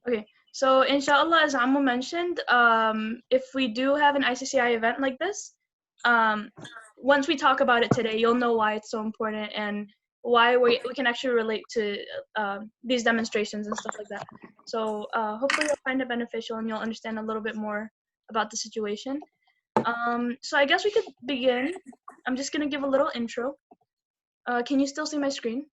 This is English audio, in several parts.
Okay, so inshallah, as Ammo mentioned, if we do have an ICCI event like this, once we talk about it today, you'll know why it's so important and why we can actually relate to these demonstrations and stuff like that. So hopefully you'll find it beneficial and you'll understand a little bit more about the situation. So I guess we could begin. I'm just gonna give a little intro. Can you still see my screen?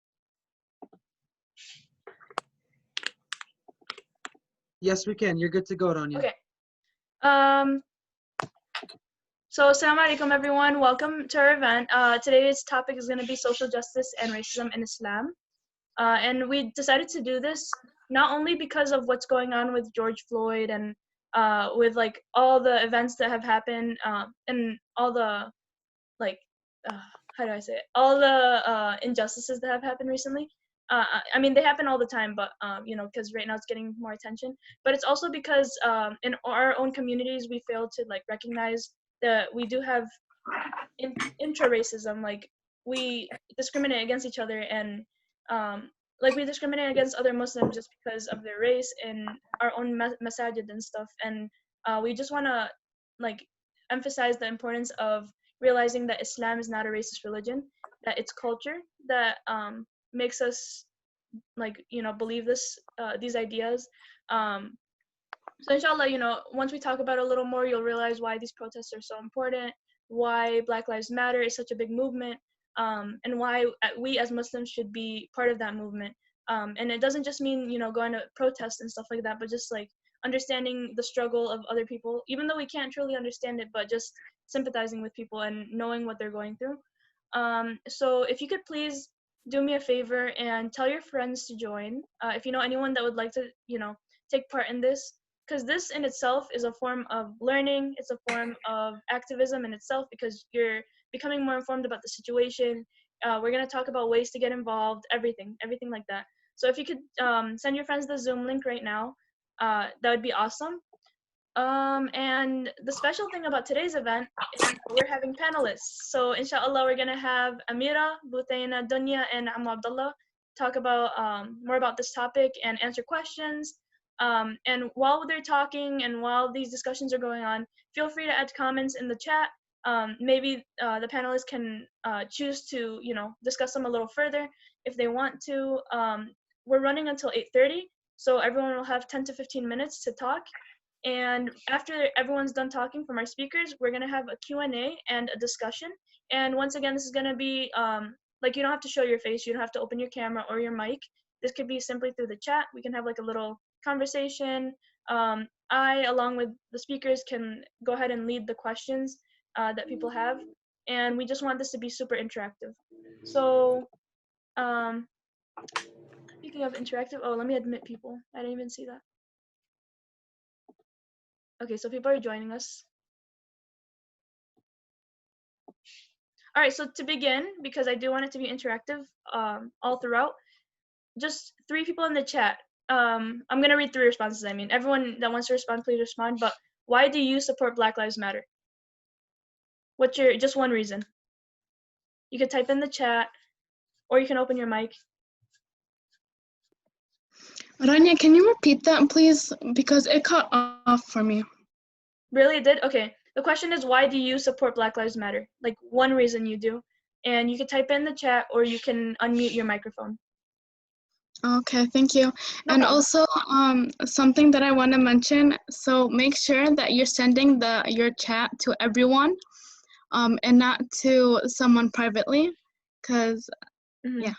Yes, we can. You're good to go, Donya. Okay. So assalamu alaikum everyone, welcome to our event. Today's topic is going to be social justice and racism in Islam. And we decided to do this not only because of what's going on with George Floyd and with like all the events that have happened and all the like, how do I say it? All the injustices that have happened recently. I mean, they happen all the time, but you know, because right now it's getting more attention. But it's also because in our own communities we fail to like recognize that we do have intra-racism. Like we discriminate against each other, and like we discriminate against other Muslims just because of their race in our own masajid and stuff. And we just want to like emphasize the importance of realizing that Islam is not a racist religion, that it's culture that makes us like, you know, believe these ideas. So inshallah, you know, once we talk about it a little more, you'll realize why these protests are so important, why Black Lives Matter is such a big movement, and why we as Muslims should be part of that movement. And it doesn't just mean, you know, going to protest and stuff like that, but just like understanding the struggle of other people, even though we can't truly understand it, but just sympathizing with people and knowing what they're going through. So if you could please do me a favor and tell your friends to join. If you know anyone that would like to, you know, take part in this, because this in itself is a form of learning. It's a form of activism in itself because you're becoming more informed about the situation. We're going to talk about ways to get involved, everything like that. So if you could send your friends the Zoom link right now, that would be awesome. And the special thing about today's event is we're having panelists. So inshallah, we're gonna have Amira, Buthaina, Dunya, and Amu Abdullah talk about more about this topic and answer questions. And while they're talking and while these discussions are going on, feel free to add comments in the chat. Maybe the panelists can choose to, you know, discuss them a little further if they want to. We're running until 8:30, so everyone will have 10 to 15 minutes to talk. And after everyone's done talking from our speakers, we're gonna have a Q&A and a discussion. And once again, this is gonna be like, you don't have to show your face, you don't have to open your camera or your mic. This could be simply through the chat. We can have like a little conversation. I, along with the speakers, can go ahead and lead the questions that people have. And we just want this to be super interactive. So speaking of interactive, oh, let me admit people. I didn't even see that. Okay, so people are joining us. All right, so to begin, because I do want it to be interactive all throughout, just 3 people in the chat. I'm gonna read 3 responses. I mean, everyone that wants to respond, please respond. But why do you support Black Lives Matter? What's your just one reason? You could type in the chat, or you can open your mic. Rania, can you repeat that, please? Because it cut off for me. Really, it did? Okay. The question is, why do you support Black Lives Matter? Like one reason you do, and you could type in the chat, or you can unmute your microphone. Okay, thank you. No and problem. Also, something that I want to mention. So make sure that you're sending your chat to everyone, and not to someone privately, because yeah.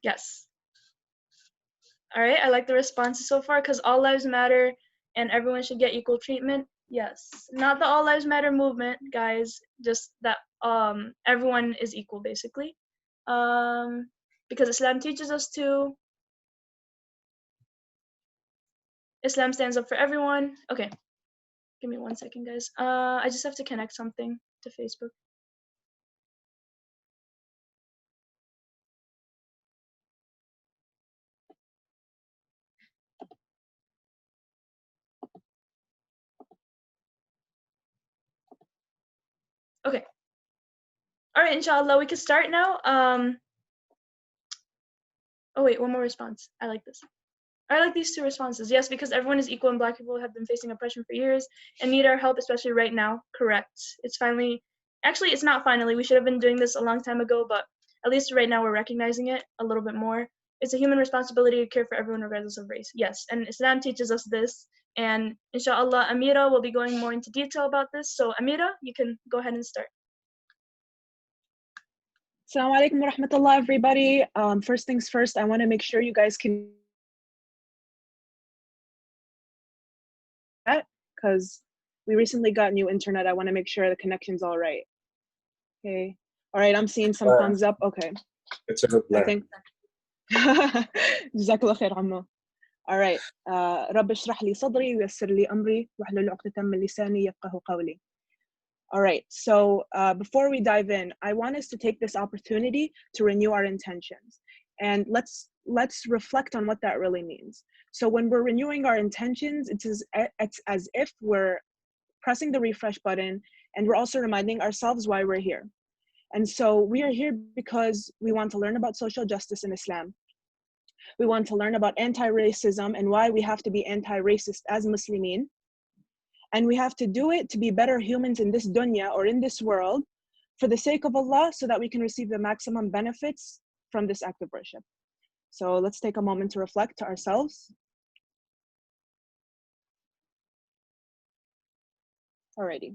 Yes. All right, I like the responses so far because all lives matter and everyone should get equal treatment. Yes, not the all lives matter movement, guys. Just that everyone is equal, basically. Because Islam teaches us to. Islam stands up for everyone. Okay, give me 1 second, guys. I just have to connect something to Facebook. Okay. All right, inshallah, we can start now. Oh wait, one more response. I like this. I like these two responses. Yes, because everyone is equal and Black people have been facing oppression for years and need our help, especially right now. Correct. It's finally, actually, it's not finally. We should have been doing this a long time ago, but at least right now we're recognizing it a little bit more. It's a human responsibility to care for everyone regardless of race. Yes, and Islam teaches us this. And inshallah, Amira will be going more into detail about this. So Amira, you can go ahead and start. Assalamu alaikum wa rahmatullah, everybody. First things first, I want to make sure you guys can, because we recently got new internet. I want to make sure the connection's all right. Okay. All right, I'm seeing some thumbs up. Okay. It's a good plan. I think. Jazakallah khair, Ammo. All right. رب اشرح لي صدري ويسر لي أمري واحلل عقدة من لساني يفقهوا قولي. All right, so before we dive in, I want us to take this opportunity to renew our intentions. And let's reflect on what that really means. So when we're renewing our intentions, it's as if we're pressing the refresh button, and we're also reminding ourselves why we're here. And so we are here because we want to learn about social justice in Islam. We want to learn about anti-racism and why we have to be anti-racist as Muslimin. And we have to do it to be better humans in this dunya or in this world for the sake of Allah, so that we can receive the maximum benefits from this act of worship. So let's take a moment to reflect to ourselves. Alrighty.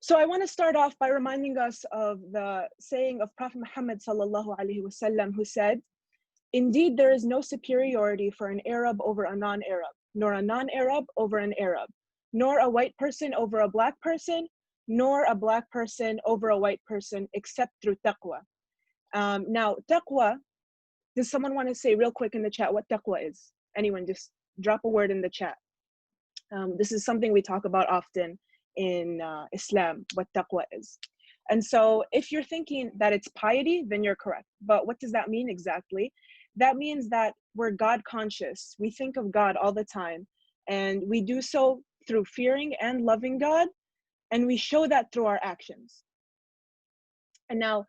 So I want to start off by reminding us of the saying of Prophet Muhammad sallallahu alaihi wasallam, who said, "Indeed, there is no superiority for an Arab over a non-Arab, nor a non-Arab over an Arab, nor a white person over a black person, nor a black person over a white person, except through taqwa." Now, taqwa, does someone want to say real quick in the chat what taqwa is? Anyone, just drop a word in the chat. This is something we talk about often in Islam, what taqwa is. And so if you're thinking that it's piety, then you're correct. But what does that mean exactly? That means that we're God conscious. We think of God all the time, and we do so through fearing and loving God, and we show that through our actions. And now,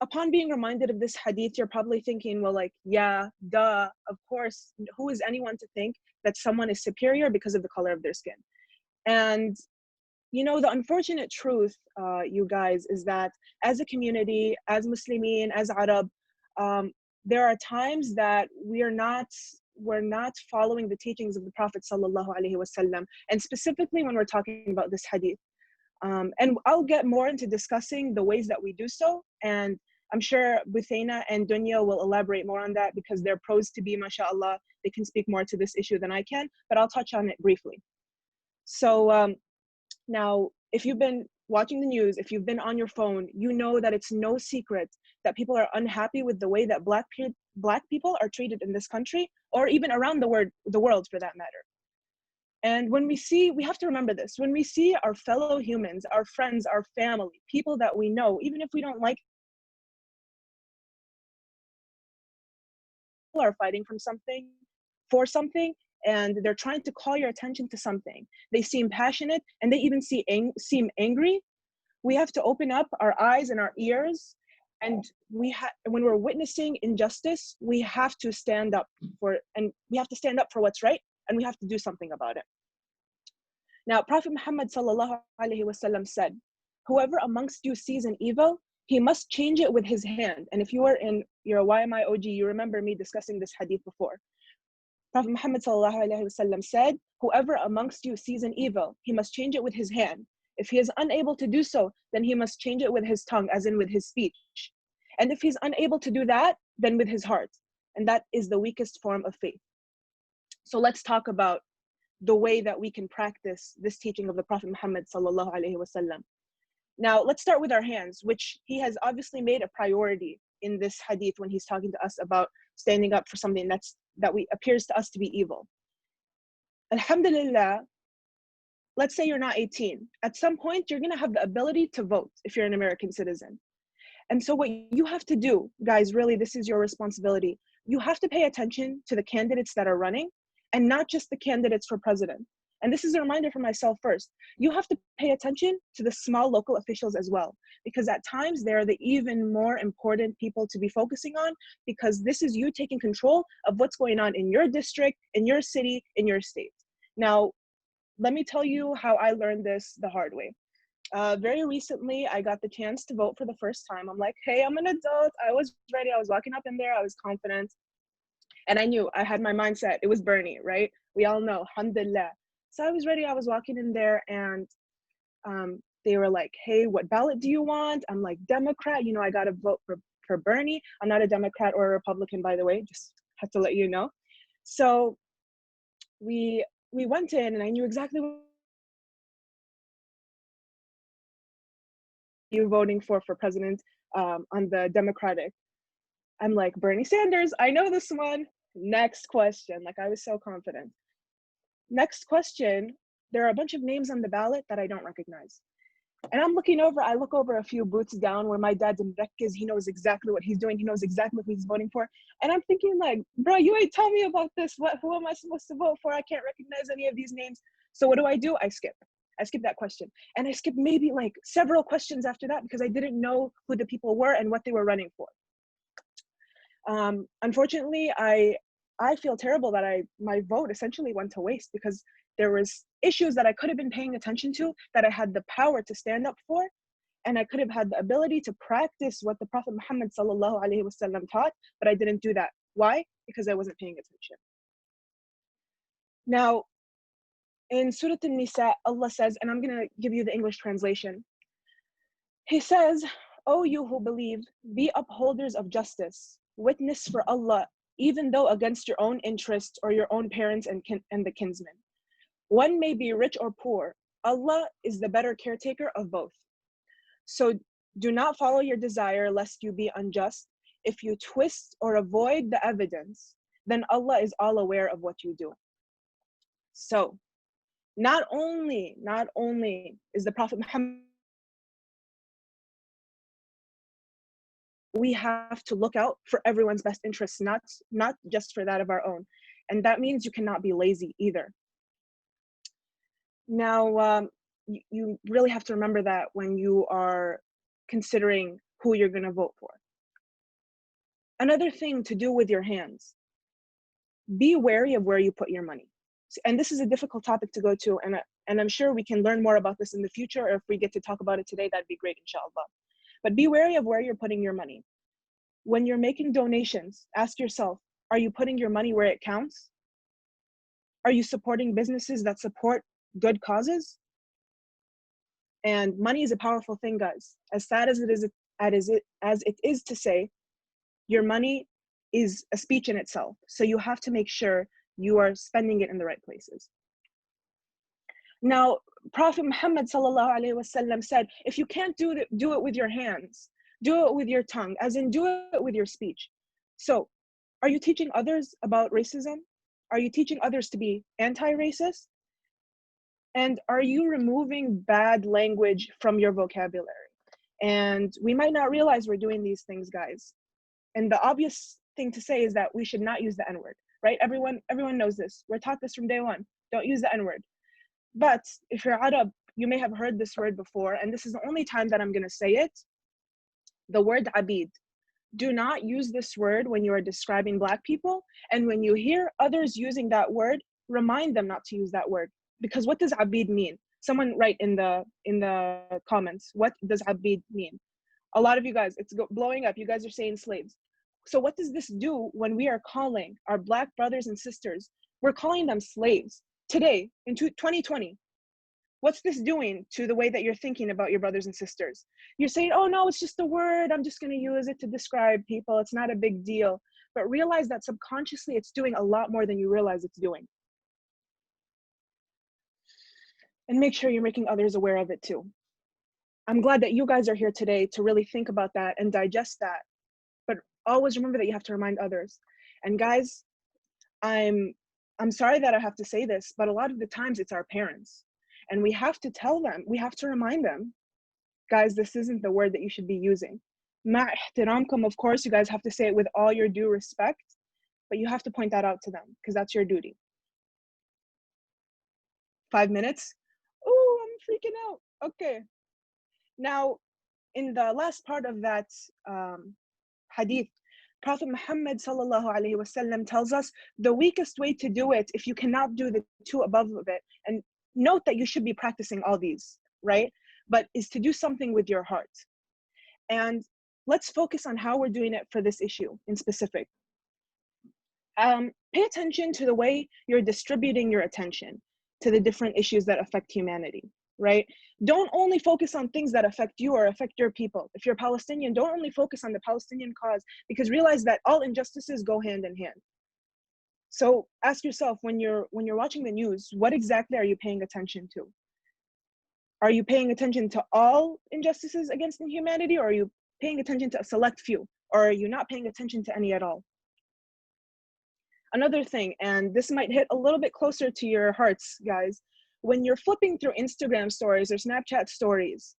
upon being reminded of this hadith, you're probably thinking, well, like, yeah, duh, of course, who is anyone to think that someone is superior because of the color of their skin? And you know, the unfortunate truth, you guys, is that as a community, as Muslimin, as Arab, there are times that we're not following the teachings of the Prophet sallallahu alaihi wasallam, and specifically when we're talking about this hadith. And I'll get more into discussing the ways that we do so, and I'm sure Buthaina and Dunya will elaborate more on that because they're pros to be, mashallah. They can speak more to this issue than I can, but I'll touch on it briefly. So now, if you've been watching the news, if you've been on your phone, you know that it's no secret that people are unhappy with the way that black people are treated in this country, or even around the world for that matter. And when we have to remember this, when we see our fellow humans, our friends, our family, people that we know, even if we don't like, people are fighting for something, and they're trying to call your attention to something. They seem passionate, and they even seem angry. We have to open up our eyes and our ears, and when we're witnessing injustice, we have to stand up for what's right, and we have to do something about it. Now, Prophet Muhammad sallallahu alaihi wasallam said, "Whoever amongst you sees an evil, he must change it with his hand." And if you were in your YMI OG, you remember me discussing this hadith before. Prophet Muhammad sallallahu alaihi wasallam said, "Whoever amongst you sees an evil, he must change it with his hand. If he is unable to do so, then he must change it with his tongue, as in with his speech. And if he's unable to do that, then with his heart. And that is the weakest form of faith." So let's talk about the way that we can practice this teaching of the Prophet Muhammad sallallahu alaihi wasallam. Now, let's start with our hands, which he has obviously made a priority in this hadith when he's talking to us about standing up for something that appears to us to be evil. Alhamdulillah, let's say you're not 18. At some point, you're going to have the ability to vote if you're an American citizen. And so what you have to do, guys, really, this is your responsibility. You have to pay attention to the candidates that are running, and not just the candidates for president. And this is a reminder for myself first. You have to pay attention to the small local officials as well, because at times they're the even more important people to be focusing on, because this is you taking control of what's going on in your district, in your city, in your state. Now, let me tell you how I learned this the hard way. Very recently, I got the chance to vote for the first time. I'm like, hey, I'm an adult. I was ready. I was walking up in there. I was confident. And I knew, I had my mindset. It was Bernie, right? We all know, alhamdulillah. So I was ready. I was walking in there, and they were like, hey, what ballot do you want? I'm like, Democrat. You know, I got to vote for Bernie. I'm not a Democrat or a Republican, by the way. Just have to let you know. So we went in, and I knew exactly what you voting for president on the Democratic. I'm like, Bernie Sanders, I know this one. Next question. Like, I was so confident. Next question, there are a bunch of names on the ballot that I don't recognize. And I'm looking over, I look over a few booths down where my dad's in Mrekkez. He knows exactly what he's doing. He knows exactly what he's voting for. And I'm thinking like, bro, you ain't tell me about this. Who am I supposed to vote for? I can't recognize any of these names. So what do? I skip that question. And I skipped maybe like several questions after that because I didn't know who the people were and what they were running for. Unfortunately, I feel terrible that my vote essentially went to waste because there was issues that I could have been paying attention to, that I had the power to stand up for, and I could have had the ability to practice what the Prophet Muhammad sallallahu alaihi wasallam taught, but I didn't do that. Why? Because I wasn't paying attention. Now, in Surah An-Nisa, Allah says, and I'm going to give you the English translation. He says, "O you who believe, be upholders of justice, witness for Allah, even though against your own interests or your own parents and the kinsmen. One may be rich or poor. Allah is the better caretaker of both. So do not follow your desire lest you be unjust. If you twist or avoid the evidence, then Allah is all aware of what you do." So not only is the Prophet Muhammad, we have to look out for everyone's best interests, not just for that of our own. And that means you cannot be lazy either. Now, you really have to remember that when you are considering who you're going to vote for. Another thing to do with your hands, be wary of where you put your money. And this is a difficult topic to go to, and I'm sure we can learn more about this in the future, or if we get to talk about it today, that'd be great, inshallah. But be wary of where you're putting your money. When you're making donations, ask yourself, are you putting your money where it counts? Are you supporting businesses that support good causes? And money is a powerful thing, guys. As sad as it is to say, your money is a speech in itself. So you have to make sure you are spending it in the right places. Now, Prophet Muhammad sallallahu alaihi wasallam said, if you can't do it with your hands, do it with your tongue, as in do it with your speech. So, are you teaching others about racism? Are you teaching others to be anti-racist? And are you removing bad language from your vocabulary? And we might not realize we're doing these things, guys. And the obvious thing to say is that we should not use the N-word, right? Everyone knows this. We're taught this from day one. Don't use the N-word. But if you're Arab, you may have heard this word before, and this is the only time that I'm going to say it. The word abid. Do not use this word when you are describing Black people. And when you hear others using that word, remind them not to use that word. Because what does abid mean? Someone write in the comments, what does abid mean? A lot of you guys, it's blowing up. You guys are saying slaves. So what does this do when we are calling our Black brothers and sisters, we're calling them slaves today in 2020? What's this doing to the way that you're thinking about your brothers and sisters? You're saying, oh no, it's just a word. I'm just going to use it to describe people. It's not a big deal. But realize that subconsciously it's doing a lot more than you realize it's doing. And make sure you're making others aware of it too. I'm glad that you guys are here today to really think about that and digest that. But always remember that you have to remind others. And guys, I'm sorry that I have to say this, but a lot of the times it's our parents. And we have to tell them, we have to remind them, guys, this isn't the word that you should be using. Ma ihtiramkum, of course, you guys have to say it with all your due respect, but you have to point that out to them because that's your duty. 5 minutes? Oh, I'm freaking out. Okay. Now, in the last part of that hadith, Prophet Muhammad sallallahu alaihi wasallam tells us the weakest way to do it, if you cannot do the two above of it, and note that you should be practicing all these, right? But is to do something with your heart. And let's focus on how we're doing it for this issue in specific. Pay attention to the way you're distributing your attention to the different issues that affect humanity, right? Don't only focus on things that affect you or affect your people. If you're Palestinian, don't only focus on the Palestinian cause, because realize that all injustices go hand in hand. So ask yourself, when you're watching the news, what exactly are you paying attention to? Are you paying attention to all injustices against humanity, or are you paying attention to a select few? Or are you not paying attention to any at all? Another thing, and this might hit a little bit closer to your hearts, guys, when you're flipping through Instagram stories or Snapchat stories,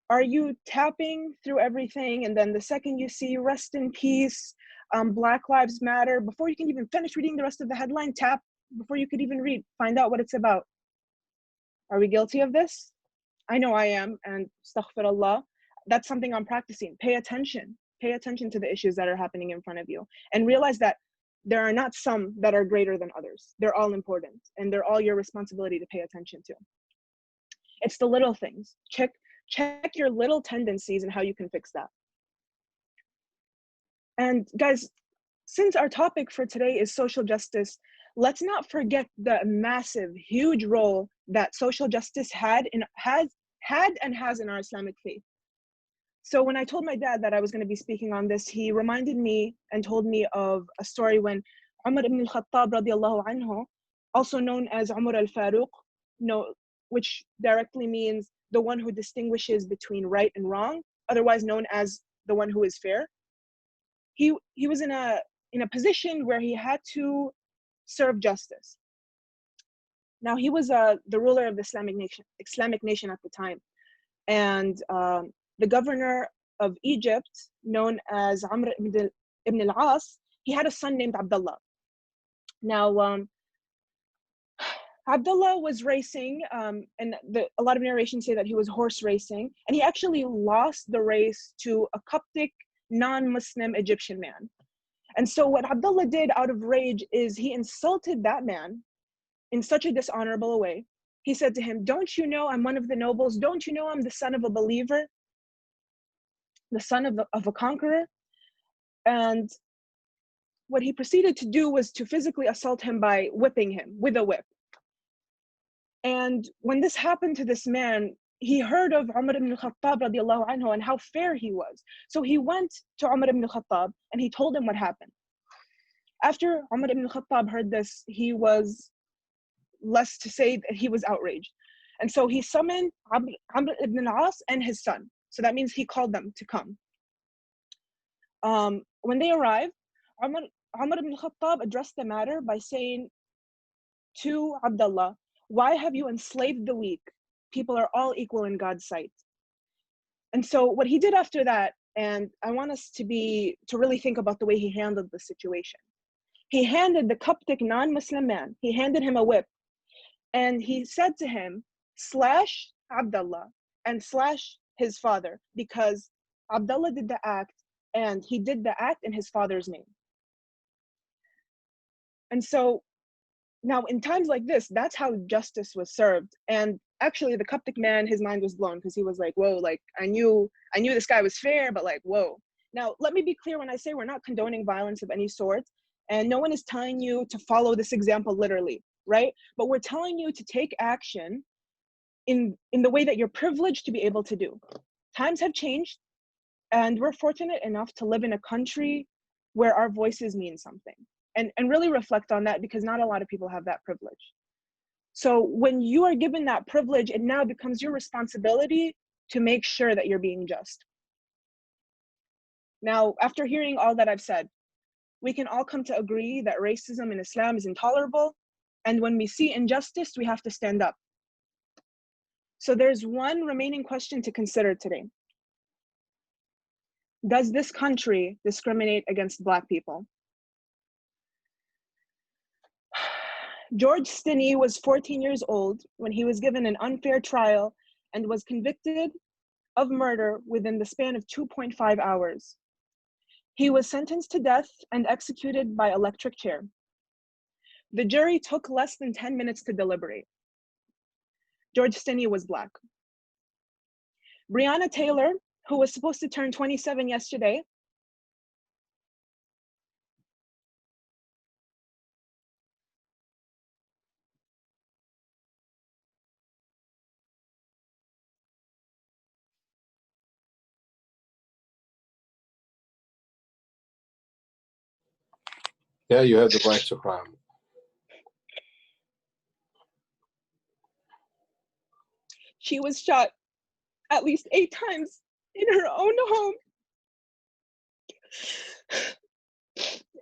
are you tapping through everything, and then the second you see rest in peace, Black Lives Matter, before you can even finish reading the rest of the headline, tap before you could even read, find out what it's about? Are we guilty of this? I know I am, and astaghfirullah, that's something I'm practicing. Pay attention to the issues that are happening in front of you, and realize that there are not some that are greater than others. They're all important, and they're all your responsibility to pay attention to. It's the little things. Check your little tendencies and how you can fix that. And guys, since our topic for today is social justice, let's not forget the massive, huge role that social justice had and has in our Islamic faith. So when I told my dad that I was going to be speaking on this, he reminded me and told me of a story when Umar ibn al-Khattab radiallahu anhu, also known as Umar al-Faruq, which directly means the one who distinguishes between right and wrong, otherwise known as the one who is fair. He was in a position where he had to serve justice. Now he was the ruler of the Islamic nation at the time, and the governor of Egypt, known as Amr ibn al-As, he had a son named Abdullah. Now, Abdullah was racing, and a lot of narrations say that he was horse racing, and he actually lost the race to a Coptic non-Muslim Egyptian man. And so what Abdullah did out of rage is he insulted that man in such a dishonorable way. He said to him, "Don't you know I'm one of the nobles? Don't you know I'm the son of a believer? The son of a conqueror?" And what he proceeded to do was to physically assault him by whipping him with a whip. And when this happened to this man, he heard of Umar ibn al-Khattab radiallahu anhu and how fair he was. So he went to Umar ibn al-Khattab and he told him what happened. After Umar ibn al-Khattab heard this, he was, less to say that he was outraged. And so he summoned Amr ibn al-As and his son. So that means he called them to come. When they arrived, Umar ibn al-Khattab addressed the matter by saying to Abdullah, "Why have you enslaved the weak? People are all equal in God's sight." And so what he did after that, and I want us to really think about the way he handled the situation. He handed the Coptic non-Muslim man, he handed him a whip, and he said to him, "Slash Abdullah and slash his father, because Abdullah did the act, and he did the act in his father's name." And so now in times like this, that's how justice was served. And actually the Coptic man, his mind was blown, because he was like, whoa, like I knew this guy was fair, but like, whoa. Now, let me be clear when I say we're not condoning violence of any sort, and no one is telling you to follow this example literally, right? But we're telling you to take action in the way that you're privileged to be able to do. Times have changed, and we're fortunate enough to live in a country where our voices mean something. And really reflect on that, because not a lot of people have that privilege. So when you are given that privilege, it now becomes your responsibility to make sure that you're being just. Now, after hearing all that I've said, we can all come to agree that racism in Islam is intolerable, and when we see injustice, we have to stand up. So there's one remaining question to consider today. Does this country discriminate against Black people? George Stinney was 14 years old when he was given an unfair trial and was convicted of murder within the span of 2.5 hours. He was sentenced to death and executed by electric chair. The jury took less than 10 minutes to deliberate. George Stinney was Black. Breonna Taylor, who was supposed to turn 27 yesterday, Yeah, you have the right to cry. she was shot at least 8 times in her own home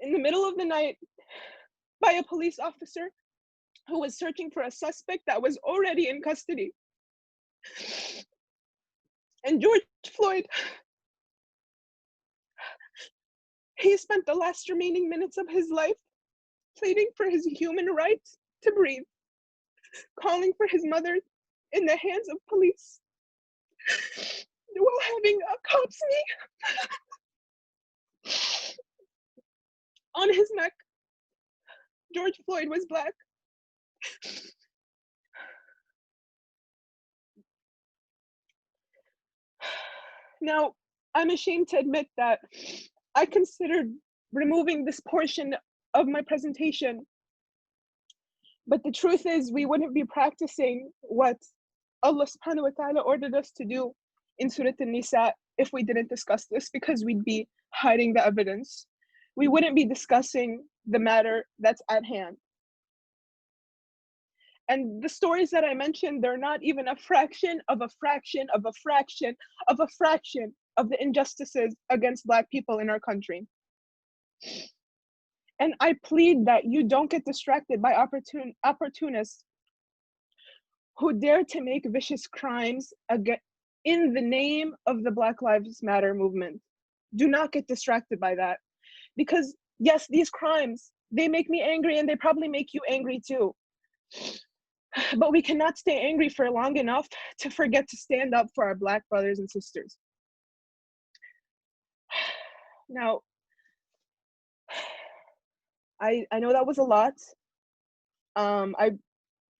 in the middle of the night by a police officer who was searching for a suspect that was already in custody. And George Floyd, he spent the last remaining minutes of his life pleading for his human right to breathe, calling for his mother in the hands of police while having a cop's knee on his neck. George Floyd was Black. Now, I'm ashamed to admit that I considered removing this portion of my presentation, but the truth is we wouldn't be practicing what Allah subhanahu wa ta'ala ordered us to do in Surah An-Nisa if we didn't discuss this, because we'd be hiding the evidence. We wouldn't be discussing the matter that's at hand. And the stories that I mentioned, they're not even a fraction of a fraction of a fraction of a fraction of the injustices against Black people in our country. And I plead that you don't get distracted by opportunists who dare to make vicious crimes in the name of the Black Lives Matter movement. Do not get distracted by that. Because yes, these crimes, they make me angry and they probably make you angry too. But we cannot stay angry for long enough to forget to stand up for our Black brothers and sisters. Now, I know that was a lot. I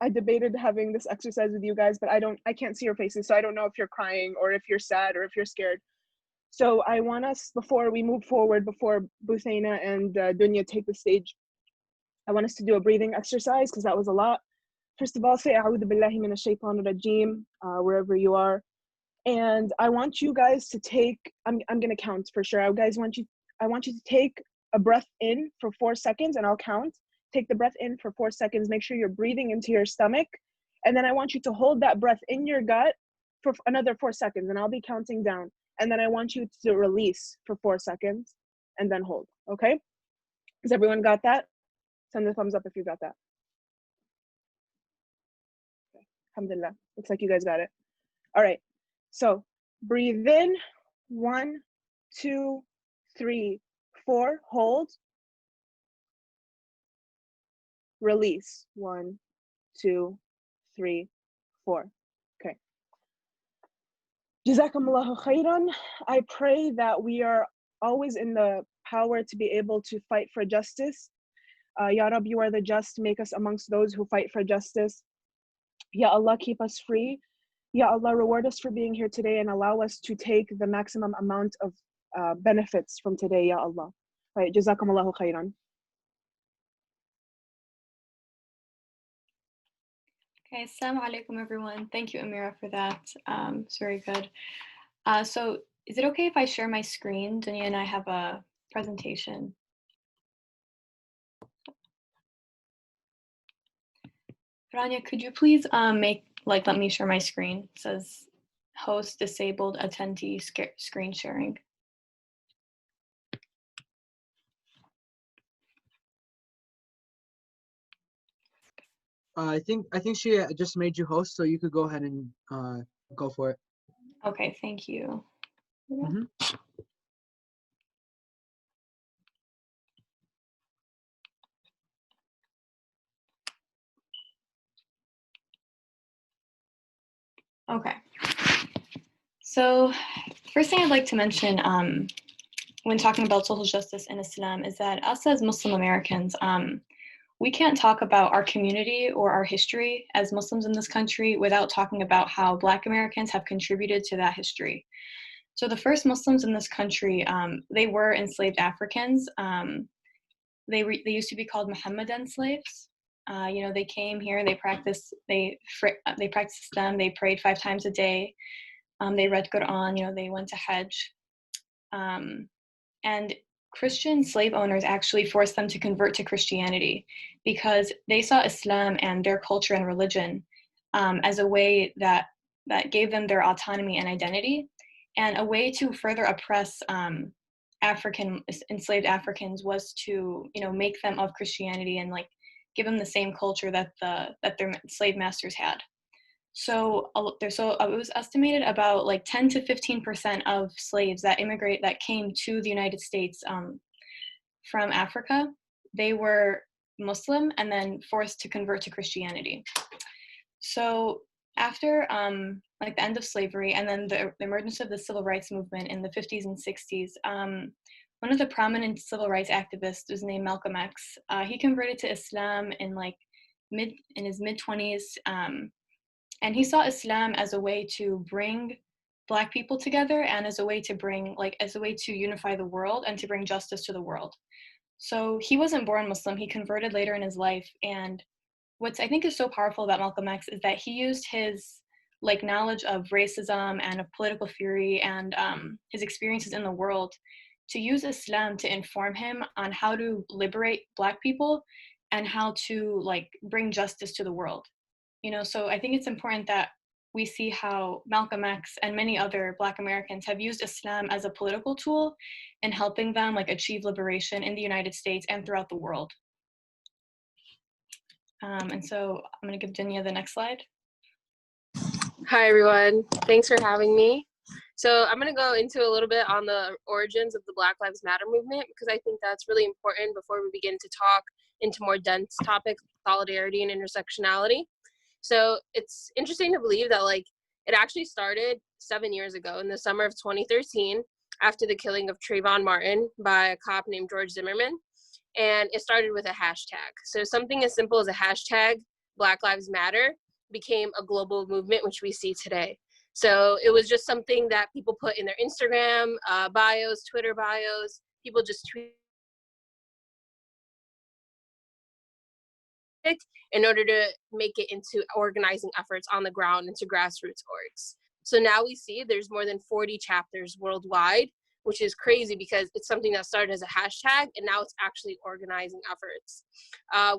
debated having this exercise with you guys, but I can't see your faces, so I don't know if you're crying or if you're sad or if you're scared. So I want us, before we move forward, before Buthaina and Dunya take the stage, I want us to do a breathing exercise because that was a lot. First of all, say A'udhu billahi minash shaitanir rajeem, wherever you are. And I want you guys to take, I'm gonna count for sure. I want you to take a breath in for 4 seconds and I'll count. Take the breath in for 4 seconds, make sure you're breathing into your stomach. And then I want you to hold that breath in your gut for another 4 seconds and I'll be counting down. And then I want you to release for 4 seconds and then hold, okay? Has everyone got that? Send a thumbs up if you got that. Okay. Alhamdulillah, looks like you guys got it. All right, so breathe in, 1, 2, 3, 4, hold. Release, 1, 2, 3, 4. Okay. Jazakumullahu khairan. I pray that we are always in the power to be able to fight for justice. Ya Rab, you are the just, make us amongst those who fight for justice. Ya Allah, keep us free. Ya Allah, reward us for being here today and allow us to take the maximum amount of benefits from today, Ya Allah. Right, Jazakumullahu khairan. Okay, assalamu alaikum everyone. Thank you, Amira, for that. It's very good. So is it okay if I share my screen? Dunya and I have a presentation. Rania, could you please let me share my screen? It says host disabled attendee screen sharing. I think she just made you host, so you could go ahead and go for it. Okay, thank you. Mm-hmm. Okay. So first thing I'd like to mention when talking about social justice in Islam is that us as Muslim Americans, we can't talk about our community or our history as Muslims in this country without talking about how Black Americans have contributed to that history. So the first Muslims in this country, they were enslaved Africans. They used to be called Mohammedan slaves. They came here, they practiced Islam, they prayed 5 times a day, they read Quran, they went to Hajj. And Christian slave owners actually forced them to convert to Christianity because they saw Islam and their culture and religion as a way that gave them their autonomy and identity, and a way to further oppress enslaved Africans was to make them of Christianity and like give them the same culture that their slave masters had. So it was estimated about like 10 to 15% of slaves that came to the United States from Africa, they were Muslim and then forced to convert to Christianity. So after like the end of slavery and then the emergence of the civil rights movement in the 50s and 60s, one of the prominent civil rights activists was named Malcolm X. He converted to Islam in his mid-20s. And he saw Islam as a way to bring Black people together and as a way to unify the world and to bring justice to the world. So he wasn't born Muslim, he converted later in his life. And what I think is so powerful about Malcolm X is that he used his knowledge of racism and of political theory and his experiences in the world to use Islam to inform him on how to liberate Black people and how to bring justice to the world. So I think it's important that we see how Malcolm X and many other Black Americans have used Islam as a political tool in helping them achieve liberation in the United States and throughout the world. And so I'm going to give Dinya the next slide. Hi, everyone. Thanks for having me. So I'm going to go into a little bit on the origins of the Black Lives Matter movement, because I think that's really important before we begin to talk into more dense topics, solidarity and intersectionality. So it's interesting to believe that it actually started 7 years ago in the summer of 2013 after the killing of Trayvon Martin by a cop named George Zimmerman. And it started with a hashtag. So something as simple as a hashtag, Black Lives Matter, became a global movement, which we see today. So it was just something that people put in their Instagram bios, Twitter bios, people just tweet in order to make it into organizing efforts on the ground into grassroots orgs. So now we see there's more than 40 chapters worldwide, which is crazy because it's something that started as a hashtag and now it's actually organizing efforts.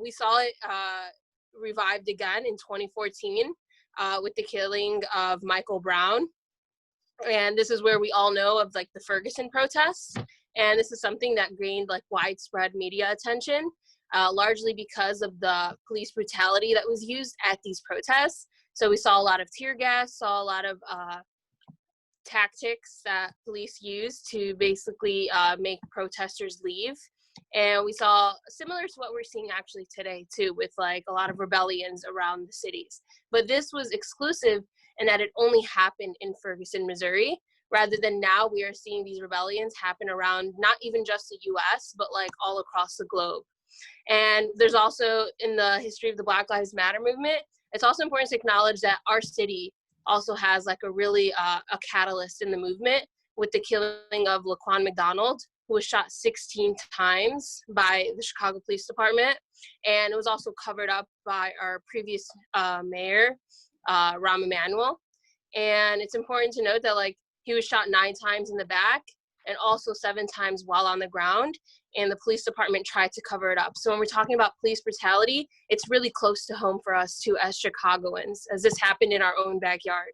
We saw it revived again in 2014 with the killing of Michael Brown. And this is where we all know of the Ferguson protests. And this is something that gained widespread media attention. Largely because of the police brutality that was used at these protests. So we saw a lot of tear gas, saw a lot of tactics that police used to basically make protesters leave. And we saw similar to what we're seeing actually today too, with a lot of rebellions around the cities. But this was exclusive in that it only happened in Ferguson, Missouri, rather than now we are seeing these rebellions happen around not even just the US, but all across the globe. And there's also, in the history of the Black Lives Matter movement, it's also important to acknowledge that our city also has a really a catalyst in the movement with the killing of Laquan McDonald, who was shot 16 times by the Chicago Police Department. And it was also covered up by our previous mayor, Rahm Emanuel. And it's important to note that he was shot 9 times in the back and also 7 times while on the ground. And the police department tried to cover it up. So when we're talking about police brutality, it's really close to home for us too as Chicagoans, as this happened in our own backyard.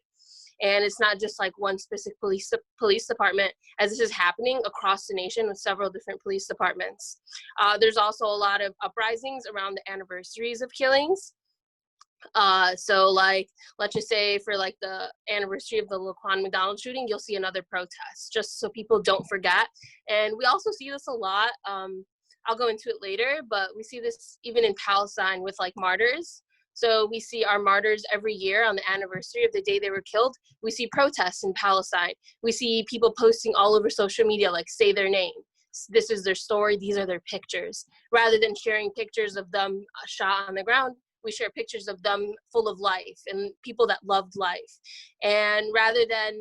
And it's not just one specific police department, as this is happening across the nation with several different police departments. There's also a lot of uprisings around the anniversaries of killings. So let's just say for the anniversary of the Laquan McDonald shooting, you'll see another protest just so people don't forget. And we also see this a lot. I'll go into it later, but we see this even in Palestine with martyrs. So we see our martyrs every year on the anniversary of the day they were killed. We see protests in Palestine. We see people posting all over social media, like, say their name. This is their story. These are their pictures. Rather than sharing pictures of them shot on the ground, we share pictures of them full of life and people that loved life. And rather than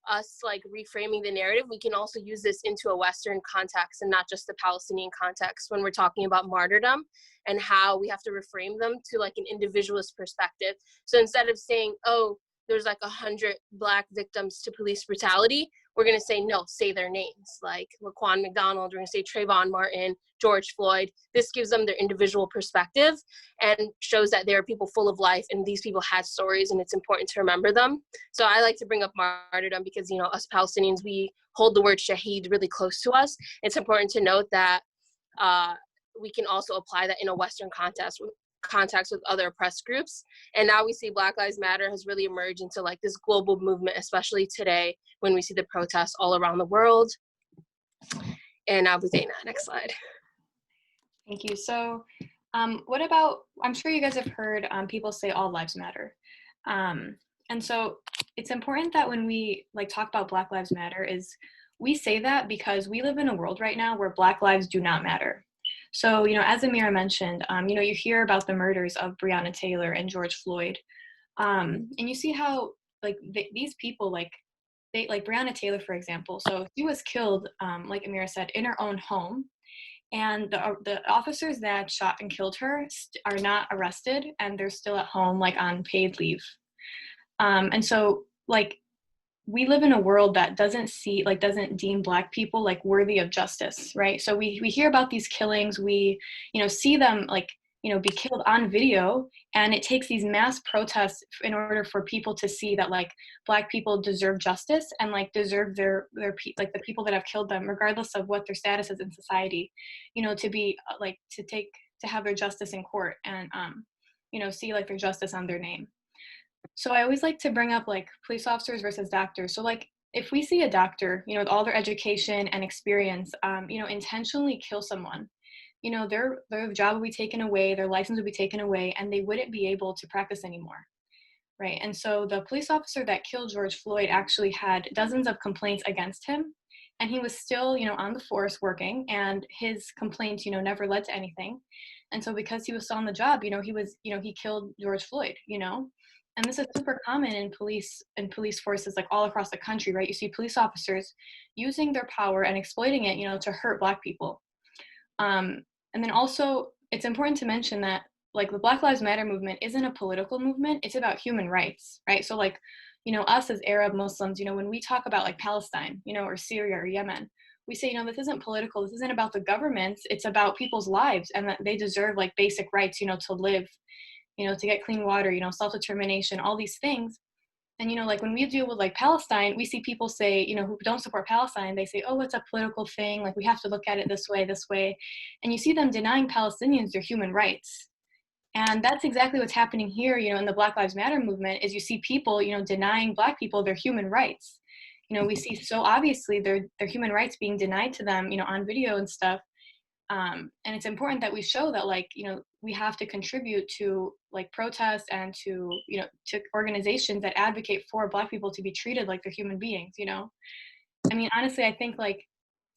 us like reframing the narrative, we can also use this into a Western context and not just the Palestinian context when we're talking about martyrdom and how we have to reframe them to like an individualist perspective. So instead of saying, oh, there's like 100 Black victims to police brutality, we're going to say, no, say their names, like Laquan McDonald, we're going to say Trayvon Martin, George Floyd. This gives them their individual perspective and shows that there are people full of life and these people had stories and it's important to remember them. So I like to bring up martyrdom because, you know, us Palestinians, we hold the word shaheed really close to us. It's important to note that we can also apply that in a Western context with other oppressed groups. And now we see Black Lives Matter has really emerged into like this global movement, especially today when we see the protests all around the world. And now Budaina, next slide. Thank you. So what about, I'm sure you guys have heard people say all lives matter. And so it's important that when we like talk about Black Lives Matter is we say that because we live in a world right now where Black lives do not matter. So, you know, as Amira mentioned, you know, you hear about the murders of Breonna Taylor and George Floyd. And you see how like these people, like Breonna Taylor, for example, so she was killed, like Amira said, in her own home. And the officers that shot and killed her are not arrested and they're still at home, like on paid leave. And so like, we live in a world that doesn't deem Black people like worthy of justice, right? So we hear about these killings, we, you know, see them like, you know, be killed on video, and it takes these mass protests in order for people to see that like Black people deserve justice and like deserve their like the people that have killed them, regardless of what their status is in society, you know, to be like to have their justice in court and you know, see like their justice on their name. So I always like to bring up like police officers versus doctors. So like if we see a doctor, you know, with all their education and experience, you know, intentionally kill someone, you know, their job will be taken away, their license will be taken away, and they wouldn't be able to practice anymore, right? And so the police officer that killed George Floyd actually had dozens of complaints against him, and he was still, you know, on the force working, and his complaints, you know, never led to anything. And so because he was still on the job, you know, he killed George Floyd, you know. And this is super common in police forces like all across the country, right? You see police officers using their power and exploiting it, you know, to hurt Black people. And then also it's important to mention that like the Black Lives Matter movement isn't a political movement, it's about human rights, right? So like, you know, us as Arab Muslims, you know, when we talk about like Palestine, you know, or Syria or Yemen, we say, you know, this isn't political, this isn't about the governments, it's about people's lives and that they deserve like basic rights, you know, to live, you know, to get clean water, you know, self-determination, all these things. And, you know, like when we deal with like Palestine, we see people say, you know, who don't support Palestine, they say, oh, it's a political thing. Like we have to look at it this way. And you see them denying Palestinians their human rights. And that's exactly what's happening here, you know, in the Black Lives Matter movement is you see people, you know, denying Black people their human rights. You know, we see so obviously their human rights being denied to them, you know, on video and stuff. And it's important that we show that, like, you know, we have to contribute to like protests and to, you know, to organizations that advocate for Black people to be treated like they're human beings, you know. I mean, honestly, I think like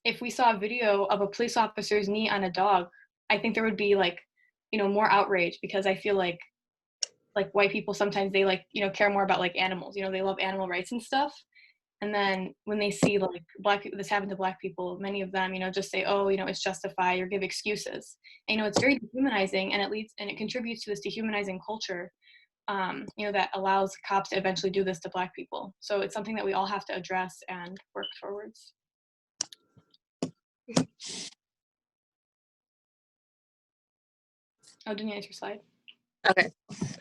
if we saw a video of a police officer's knee on a dog, I think there would be like, you know, more outrage because I feel like white people sometimes they like, you know, care more about like animals, you know, they love animal rights and stuff. And then when they see like Black people, this happen to Black people, many of them, you know, just say, oh, you know, it's justified or give excuses. And, you know, it's very dehumanizing and it contributes to this dehumanizing culture, you know, that allows cops to eventually do this to Black people. So it's something that we all have to address and work towards. Oh, didn't you answer your slide? Okay,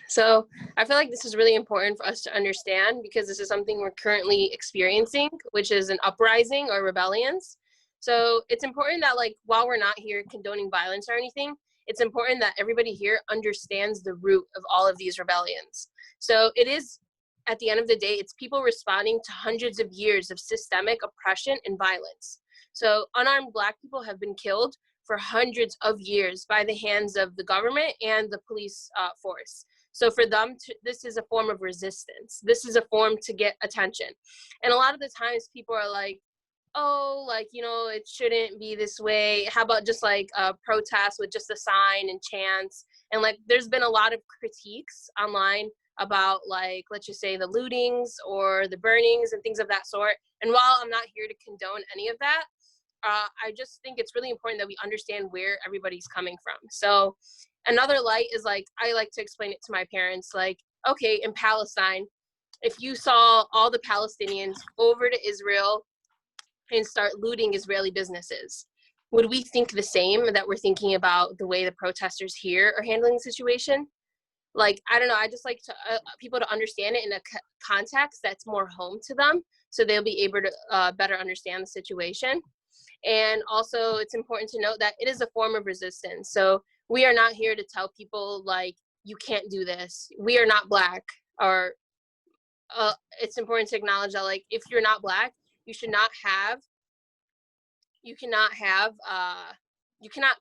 so I feel like this is really important for us to understand because this is something we're currently experiencing, which is an uprising or rebellions. So it's important that like while we're not here condoning violence or anything, it's important that everybody here understands the root of all of these rebellions. So it is, at the end of the day, it's people responding to hundreds of years of systemic oppression and violence. So unarmed Black people have been killed for hundreds of years by the hands of the government and the police force. So for them, this is a form of resistance. This is a form to get attention. And a lot of the times people are like, oh, like, you know, it shouldn't be this way. How about just like a protest with just a sign and chants? And like, there's been a lot of critiques online about, like, let's just say the lootings or the burnings and things of that sort. And while I'm not here to condone any of that, I just think it's really important that we understand where everybody's coming from. So another light is, like, I like to explain it to my parents, like, okay, in Palestine, if you saw all the Palestinians over to Israel and start looting Israeli businesses, would we think the same that we're thinking about the way the protesters here are handling the situation? Like, I don't know, I just like to people to understand it in a context that's more home to them, so they'll be able to better understand the situation. And also, it's important to note that it is a form of resistance. So we are not here to tell people, like, you can't do this. We are not Black. Or it's important to acknowledge that, like, if you're not Black, you cannot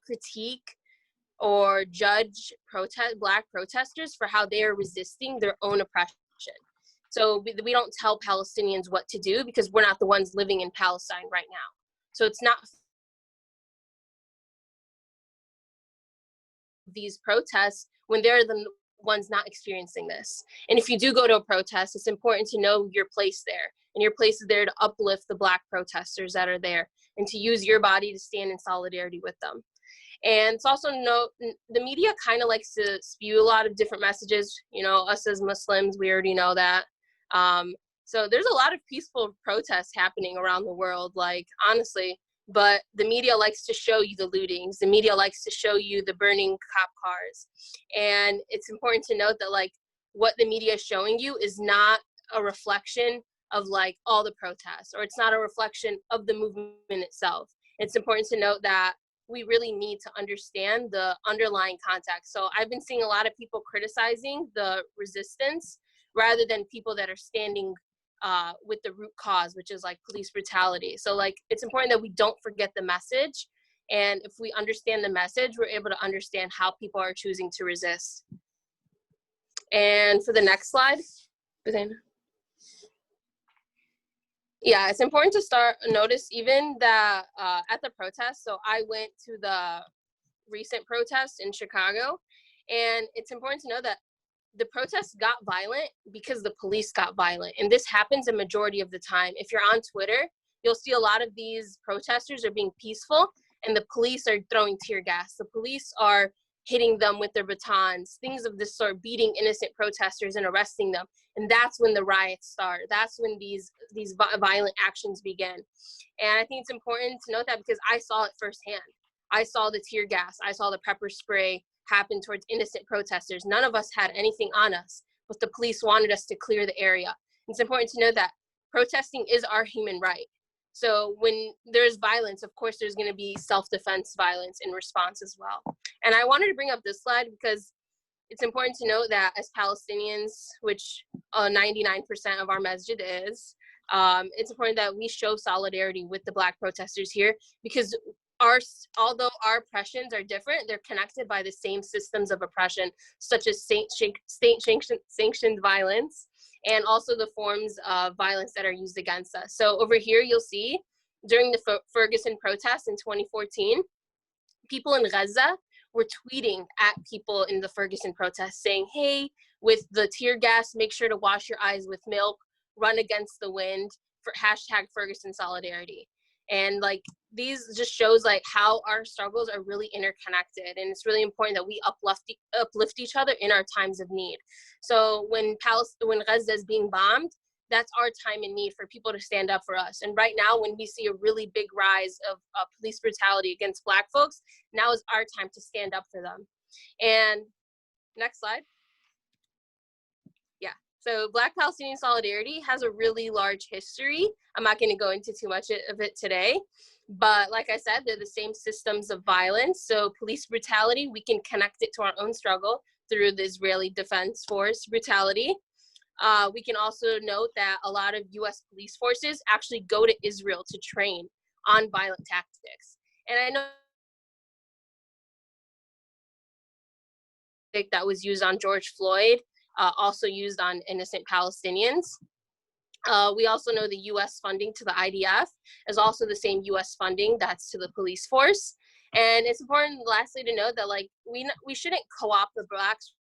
critique or judge Black protesters for how they are resisting their own oppression. So we don't tell Palestinians what to do because we're not the ones living in Palestine right now. So it's not these protests when they're the ones not experiencing this. And if you do go to a protest, it's important to know your place there. And your place is there to uplift the Black protesters that are there and to use your body to stand in solidarity with them. And it's also the media kind of likes to spew a lot of different messages. You know, us as Muslims, we already know that. So there's a lot of peaceful protests happening around the world, like, honestly, but the media likes to show you the lootings. The media likes to show you the burning cop cars. And it's important to note that, like, what the media is showing you is not a reflection of, like, all the protests, or it's not a reflection of the movement itself. It's important to note that we really need to understand the underlying context. So I've been seeing a lot of people criticizing the resistance rather than people that are standing with the root cause, which is, like, police brutality. So, like, it's important that we don't forget the message. And if we understand the message, we're able to understand how people are choosing to resist. And for the next slide, yeah, it's important to notice even that at the protest, so I went to the recent protest in Chicago, and it's important to know that the protests got violent because the police got violent. And this happens a majority of the time. If you're on Twitter, you'll see a lot of these protesters are being peaceful and the police are throwing tear gas. The police are hitting them with their batons, things of this sort, beating innocent protesters and arresting them. And that's when the riots start. That's when these violent actions begin. And I think it's important to note that because I saw it firsthand. I saw the tear gas, I saw the pepper spray happen towards innocent protesters. None of us had anything on us, but the police wanted us to clear the area. It's important to know that protesting is our human right. So when there's violence, of course, there's going to be self-defense violence in response as well. And I wanted to bring up this slide because it's important to note that as Palestinians, which 99% of our masjid is, it's important that we show solidarity with the Black protesters here because although our oppressions are different, they're connected by the same systems of oppression, such as state-sanctioned violence, and also the forms of violence that are used against us. So over here, you'll see during the Ferguson protests in 2014, people in Gaza were tweeting at people in the Ferguson protests saying, hey, with the tear gas, make sure to wash your eyes with milk, run against the wind, for #Ferguson solidarity. And, like, these just shows, like, how our struggles are really interconnected, and it's really important that we uplift each other in our times of need. So when Gaza is being bombed, that's our time in need for people to stand up for us. And right now, when we see a really big rise of police brutality against Black folks, now is our time to stand up for them. And next slide. Yeah, so Black Palestinian solidarity has a really large history. I'm not going to go into too much of it today, but like I said, they're the same systems of violence. So police brutality, we can connect it to our own struggle through the Israeli Defense Force brutality. We can also note that a lot of US police forces actually go to Israel to train on violent tactics. And I know that was used on George Floyd, also used on innocent Palestinians. We also know the U.S. funding to the IDF is also the same U.S. funding that's to the police force. And it's important, lastly, to note that like we shouldn't co-opt the blacks.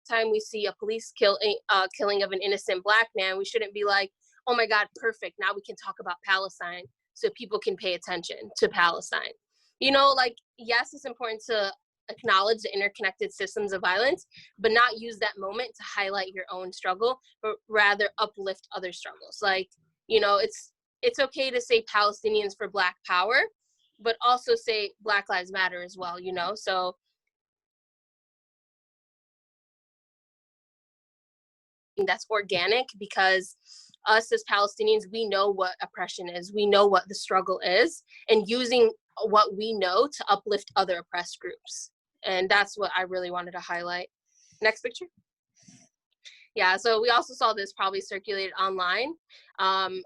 Time we see a police killing of an innocent black man, we shouldn't be like, oh my God, perfect, now we can talk about Palestine so people can pay attention to Palestine. You know, like, yes, it's important to acknowledge the interconnected systems of violence, but not use that moment to highlight your own struggle, but rather uplift other struggles. Like, you know, it's okay to say Palestinians for Black power, but also say Black Lives Matter as well, you know? So that's organic, because us as Palestinians, we know what oppression is, we know what the struggle is, and using what we know to uplift other oppressed groups. And that's what I really wanted to highlight. Next picture. Yeah, so we also saw this probably circulated online.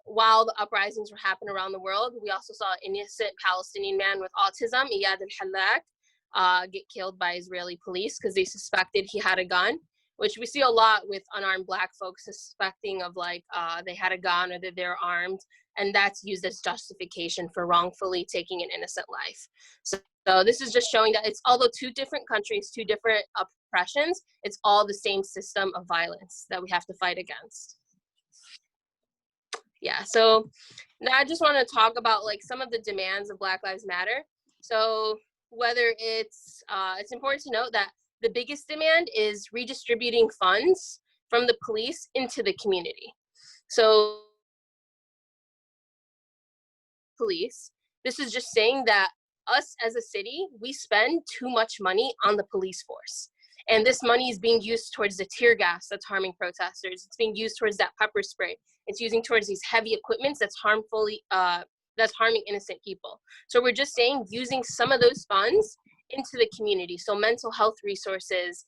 While the uprisings were happening around the world, we also saw an innocent Palestinian man with autism, Iyad al-Hallak, get killed by Israeli police because they suspected he had a gun, which we see a lot with unarmed Black folks suspecting of like they had a gun or that they're armed, and that's used as justification for wrongfully taking an innocent life. So this is just showing that it's, although two different countries, two different oppressions, it's all the same system of violence that we have to fight against. Yeah, so now I just want to talk about like some of the demands of Black Lives Matter. So whether it's important to note that the biggest demand is redistributing funds from the police into the community. So police, this is just saying that us as a city, we spend too much money on the police force. And this money is being used towards the tear gas that's harming protesters. It's being used towards that pepper spray. It's using towards these heavy equipments that's that's harming innocent people. So we're just saying using some of those funds into the community. So mental health resources,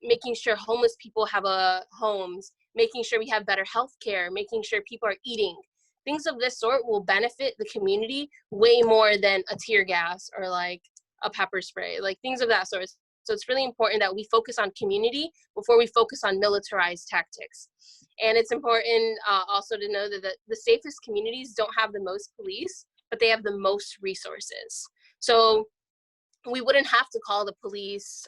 making sure homeless people have homes, making sure we have better health care, making sure people are eating. Things of this sort will benefit the community way more than a tear gas or like a pepper spray, like things of that sort. So it's really important that we focus on community before we focus on militarized tactics. And it's important also to know that the safest communities don't have the most police, but they have the most resources. So we wouldn't have to call the police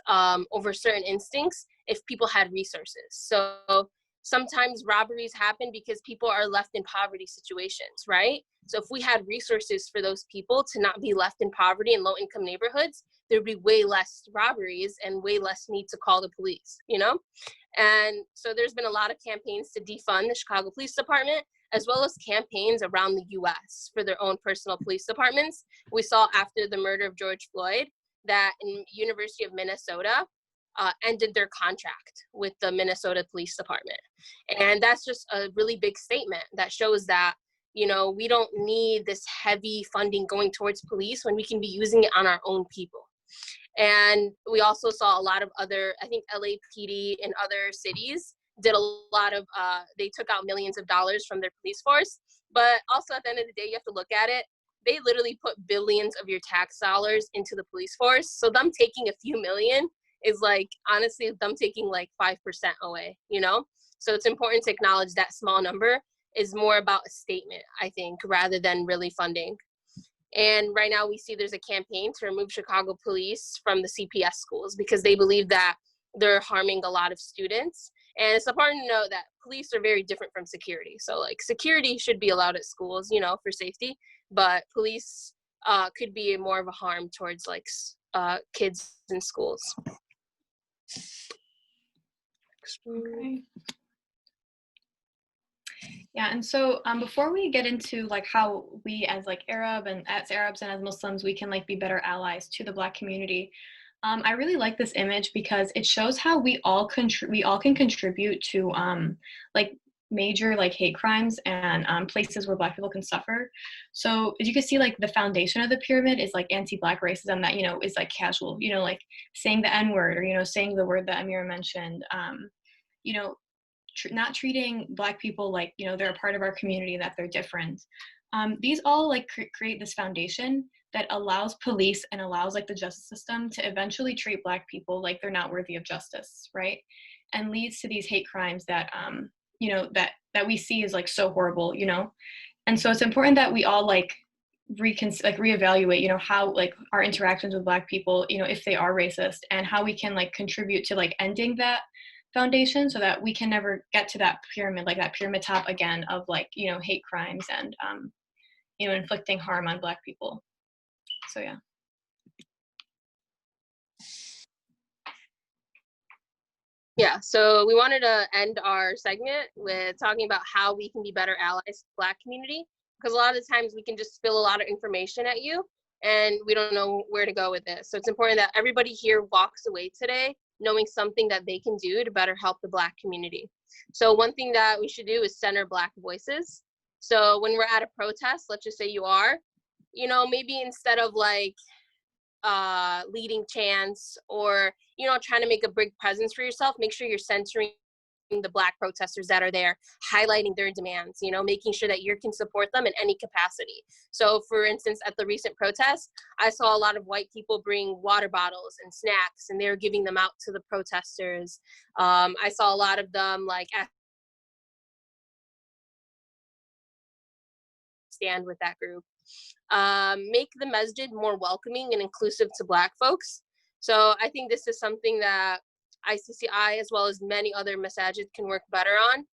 over certain instincts if people had resources. So sometimes robberies happen because people are left in poverty situations, right? So if we had resources for those people to not be left in poverty in low-income neighborhoods, there'd be way less robberies and way less need to call the police, you know? And so there's been a lot of campaigns to defund the Chicago Police Department, as well as campaigns around the US for their own personal police departments. We saw after the murder of George Floyd that in University of Minnesota, ended their contract with the Minnesota Police Department. And that's just a really big statement that shows that, you know, we don't need this heavy funding going towards police when we can be using it on our own people. And we also saw a lot of other, I think LAPD and other cities did a lot of, they took out millions of dollars from their police force. But also at the end of the day, you have to look at it. They literally put billions of your tax dollars into the police force. So them taking a few million is like, honestly, them taking like 5% away, you know? So it's important to acknowledge that small number is more about a statement, I think, rather than really funding. And right now we see there's a campaign to remove Chicago police from the CPS schools because they believe that they're harming a lot of students. And it's important to know that police are very different from security. So like security should be allowed at schools, you know, for safety, but police could be more of a harm towards like kids in schools. Okay. Yeah, and so before we get into like how we as like Arabs and as Muslims, we can like be better allies to the Black community, I really like this image because it shows how we all can contribute to like major like hate crimes and places where Black people can suffer. So as you can see, like the foundation of the pyramid is like anti-Black racism that, you know, is like casual, you know, like saying the N-word or, you know, saying the word that Amira mentioned, you know, not treating Black people like, you know, they're a part of our community, that they're different. These all like create this foundation that allows police and allows like the justice system to eventually treat Black people like they're not worthy of justice, right? And leads to these hate crimes that you know, that we see is like so horrible, you know. And so it's important that we all like reevaluate, you know, how like our interactions with Black people, you know, if they are racist, and how we can like contribute to like ending that foundation so that we can never get to that pyramid, like that pyramid top again of like, you know, hate crimes and you know, inflicting harm on Black people. So yeah. Yeah, so we wanted to end our segment with talking about how we can be better allies to the Black community, because a lot of the times we can just spill a lot of information at you and we don't know where to go with this. So it's important that everybody here walks away today knowing something that they can do to better help the Black community. So one thing that we should do is center Black voices. So when we're at a protest, let's just say you are, you know, maybe instead of like leading chants or, you know, trying to make a big presence for yourself, make sure you're centering the Black protesters that are there, highlighting their demands, you know, making sure that you can support them in any capacity. So for instance, at the recent protest, I saw a lot of white people bring water bottles and snacks, and they were giving them out to the protesters. I saw a lot of them like stand with that group. Make the masjid more welcoming and inclusive to Black folks. So I think this is something that ICCI, as well as many other masajid, can work better on.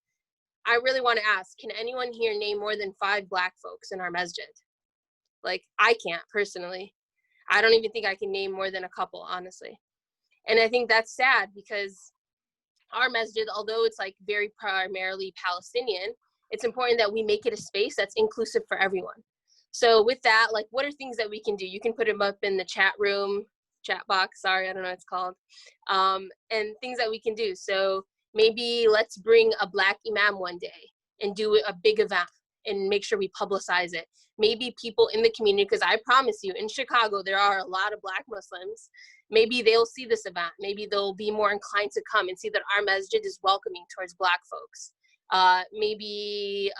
I really want to ask, can anyone here name more than 5 Black folks in our masjid? Like, I can't personally. I don't even think I can name more than a couple, honestly. And I think that's sad because our masjid, although it's like very primarily Palestinian, it's important that we make it a space that's inclusive for everyone. So with that, like, what are things that we can do? You can put them up in the chat room, chat box, sorry, I don't know what it's called, and things that we can do. So maybe let's bring a Black imam one day and do a big event and make sure we publicize it. Maybe people in the community, because I promise you, in Chicago, there are a lot of Black Muslims. Maybe they'll see this event. Maybe they'll be more inclined to come and see that our masjid is welcoming towards Black folks. Maybe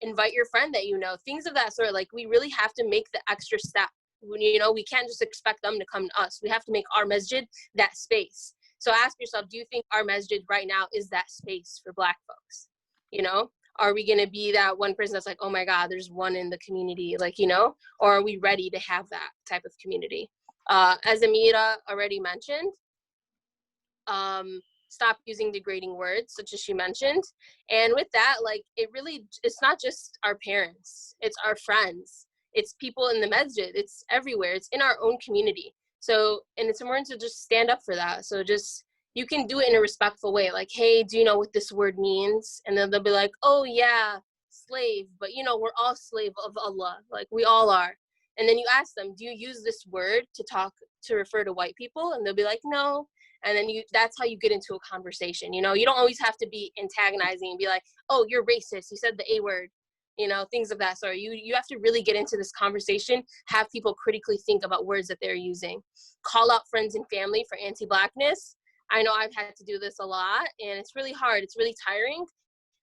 invite your friend that you know, things of that sort. Like, we really have to make the extra step. You know, we can't just expect them to come to us. We have to make our masjid that space. So ask yourself, do you think our masjid right now is that space for Black folks? You know, are we going to be that one person that's like, oh my God, there's one in the community, like, you know, or are we ready to have that type of community? As Amira already mentioned, stop using degrading words, such as she mentioned. And with that, like, it's not just our parents, it's our friends, it's people in the masjid, it's everywhere, it's in our own community. So, and it's important to just stand up for that. So just, you can do it in a respectful way, like, hey, do you know what this word means? And then they'll be like, oh yeah, slave, but you know, we're all slave of Allah, like we all are. And then you ask them, do you use this word to refer to white people? And they'll be like, no. And then that's how you get into a conversation. You know, you don't always have to be antagonizing and be like, oh, you're racist, you said the A word, you know, things of that sort. You have to really get into this conversation, have people critically think about words that they're using. Call out friends and family for anti-Blackness. I know I've had to do this a lot, and it's really hard, it's really tiring,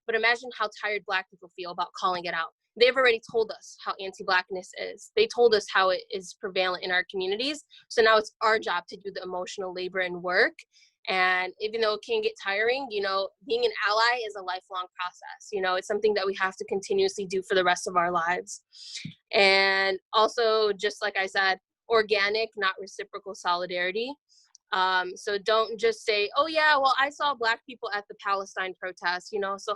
but imagine how tired Black people feel about calling it out. They've already told us how anti-Blackness is. They told us how it is prevalent in our communities. So now it's our job to do the emotional labor and work. And even though it can get tiring, you know, being an ally is a lifelong process. You know, it's something that we have to continuously do for the rest of our lives. And also, just like I said, organic, not reciprocal solidarity. So don't just say, oh yeah, well, I saw Black people at the Palestine protest, you know, so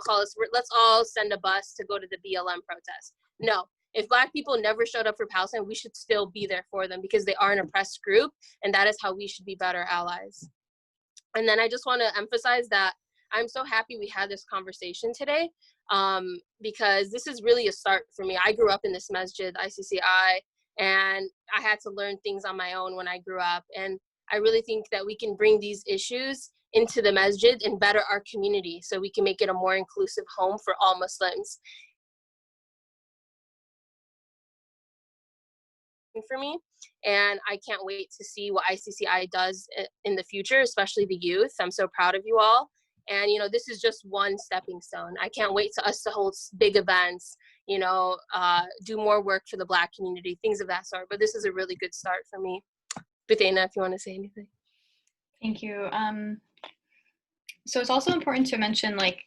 let's all send a bus to go to the BLM protest. No, if Black people never showed up for Palestine, we should still be there for them because they are an oppressed group, and that is how we should be better allies. And then I just want to emphasize that I'm so happy we had this conversation today, because this is really a start for me. I grew up in this masjid, ICCI, and I had to learn things on my own when I grew up. And I really think that we can bring these issues into the masjid and better our community so we can make it a more inclusive home for all Muslims. For me, and I can't wait to see what ICCI does in the future, especially the youth. I'm so proud of you all. And, you know, this is just one stepping stone. I can't wait to us to hold big events, do more work for the Black community, things of that sort. But this is a really good start for me. Bethena, if you want to say anything. Thank you. So it's also important to mention, like,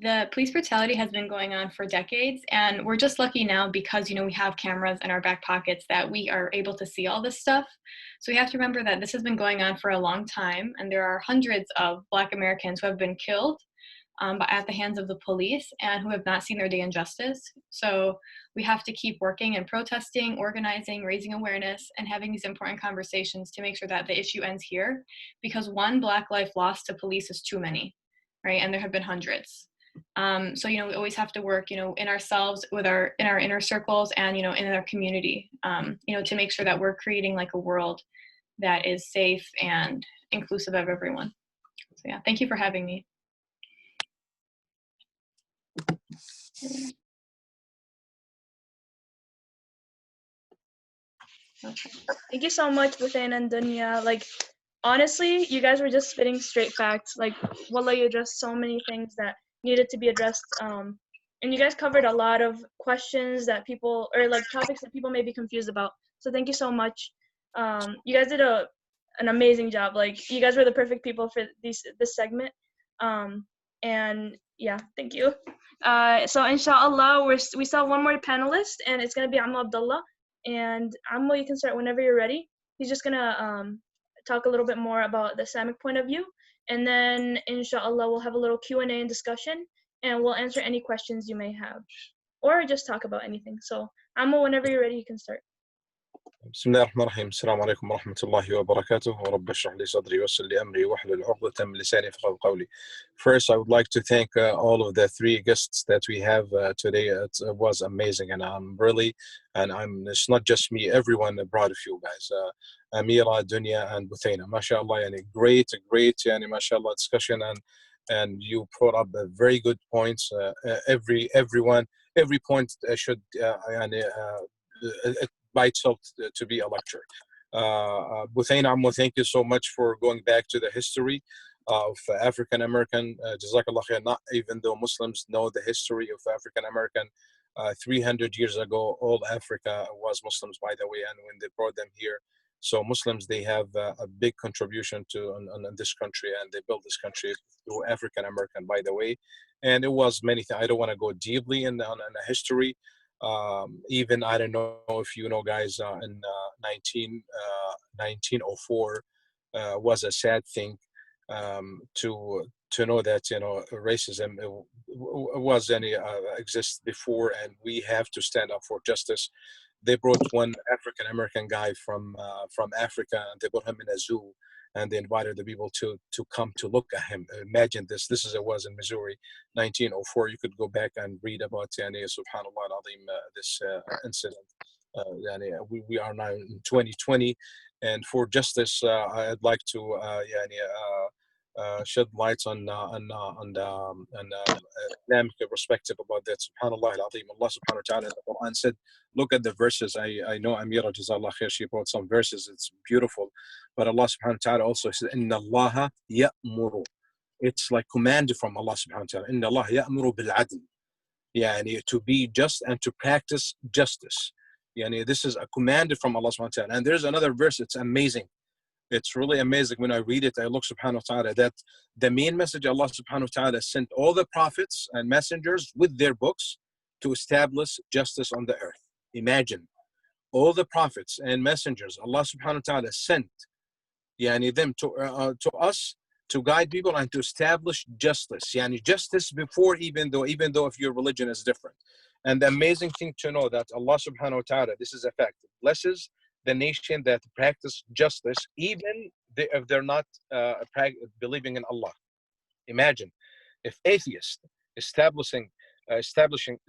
the police brutality has been going on for decades, and we're just lucky now because, we have cameras in our back pockets that we are able to see all this stuff. So we have to remember that this has been going on for a long time, and there are hundreds of Black Americans who have been killed at the hands of the police and who have not seen their day in justice. So we have to keep working and protesting, organizing, raising awareness, and having these important conversations to make sure that the issue ends here, because one Black life lost to police is too many, right? And there have been hundreds. So, we always have to work, in ourselves, in our inner circles, and, in our community, to make sure that we're creating like a world that is safe and inclusive of everyone. So yeah, thank you for having me. Thank you so much, Bethena and Dunya. Like, honestly, you guys were just spitting straight facts. Like, wallah, you addressed so many things that needed to be addressed. And you guys covered a lot of questions that people, or like topics that people may be confused about. So thank you so much. You guys did an amazing job. Like, you guys were the perfect people for this segment. And yeah, thank you. So inshallah, we still have one more panelist, and it's gonna be Ammo Abdullah. And Ammo, you can start whenever you're ready. He's just gonna talk a little bit more about the Islamic point of view, and then inshallah we'll have a little Q&A and discussion, and we'll answer any questions you may have, or just talk about anything. So Ammo, whenever you're ready, you can start. بسم الله الرحمن الرحيم. السلام عليكم ورحمة الله وبركاته. ورب اشرح لي صدري ويسر لي أمري واحلل عقدة من لساني يفقهوا قولي. First, I would like to thank all of the three guests that we have today. It was amazing, and it's not just me, everyone proud of you guys. Amira, Dunya, and Bethena. MashaAllah, yani great, yani MashaAllah discussion, and you brought up very good points. Every point should by itself to be a lecture. Bethena, Ammo, thank you so much for going back to the history of African American. Jazakallah khair. Not even though Muslims know the history of African American, 300 years ago, all Africa was Muslims, by the way, and when they brought them here. So Muslims, they have a big contribution to in this country, and they built this country through African American, by the way. And it was many things. I don't want to go deeply in the history. Even I don't know if you know, guys, in 1904 was a sad thing, to know that racism was exists before, and we have to stand up for justice. They brought one African American guy from Africa, and they brought him in a zoo, and they invited the people to come to look at him. Imagine this. It was in Missouri, 1904. You could go back and read about subhanallah al-azim, this incident. We are now in 2020, and for justice, I'd like to shed lights on Islamic perspective about that. Subhanallah al-azim. Allah subhanahu wa ta'ala in the Quran said, look at the verses. I know Amira, Jazallah khair, she brought some verses. It's beautiful. But Allah subhanahu wa ta'ala also said, Inna Allaha ya'muru. It's like commanded from Allah subhanahu wa ta'ala. Inna Allah ya'muru bil-adl. Yani to be just and to practice justice. Yani this is a commanded from Allah subhanahu wa ta'ala. And there's another verse, it's amazing. It's really amazing. When I read it, I look subhanahu wa ta'ala that the main message Allah subhanahu wa ta'ala sent all the prophets and messengers with their books to establish justice on the earth. Imagine all the prophets and messengers Allah subhanahu wa ta'ala sent them to us to guide people and to establish justice. Justice before, even though if your religion is different. And the amazing thing to know that Allah subhanahu wa ta'ala, this is a fact, blesses the nation that practice justice, even if they're not believing in Allah. Imagine if atheists establishing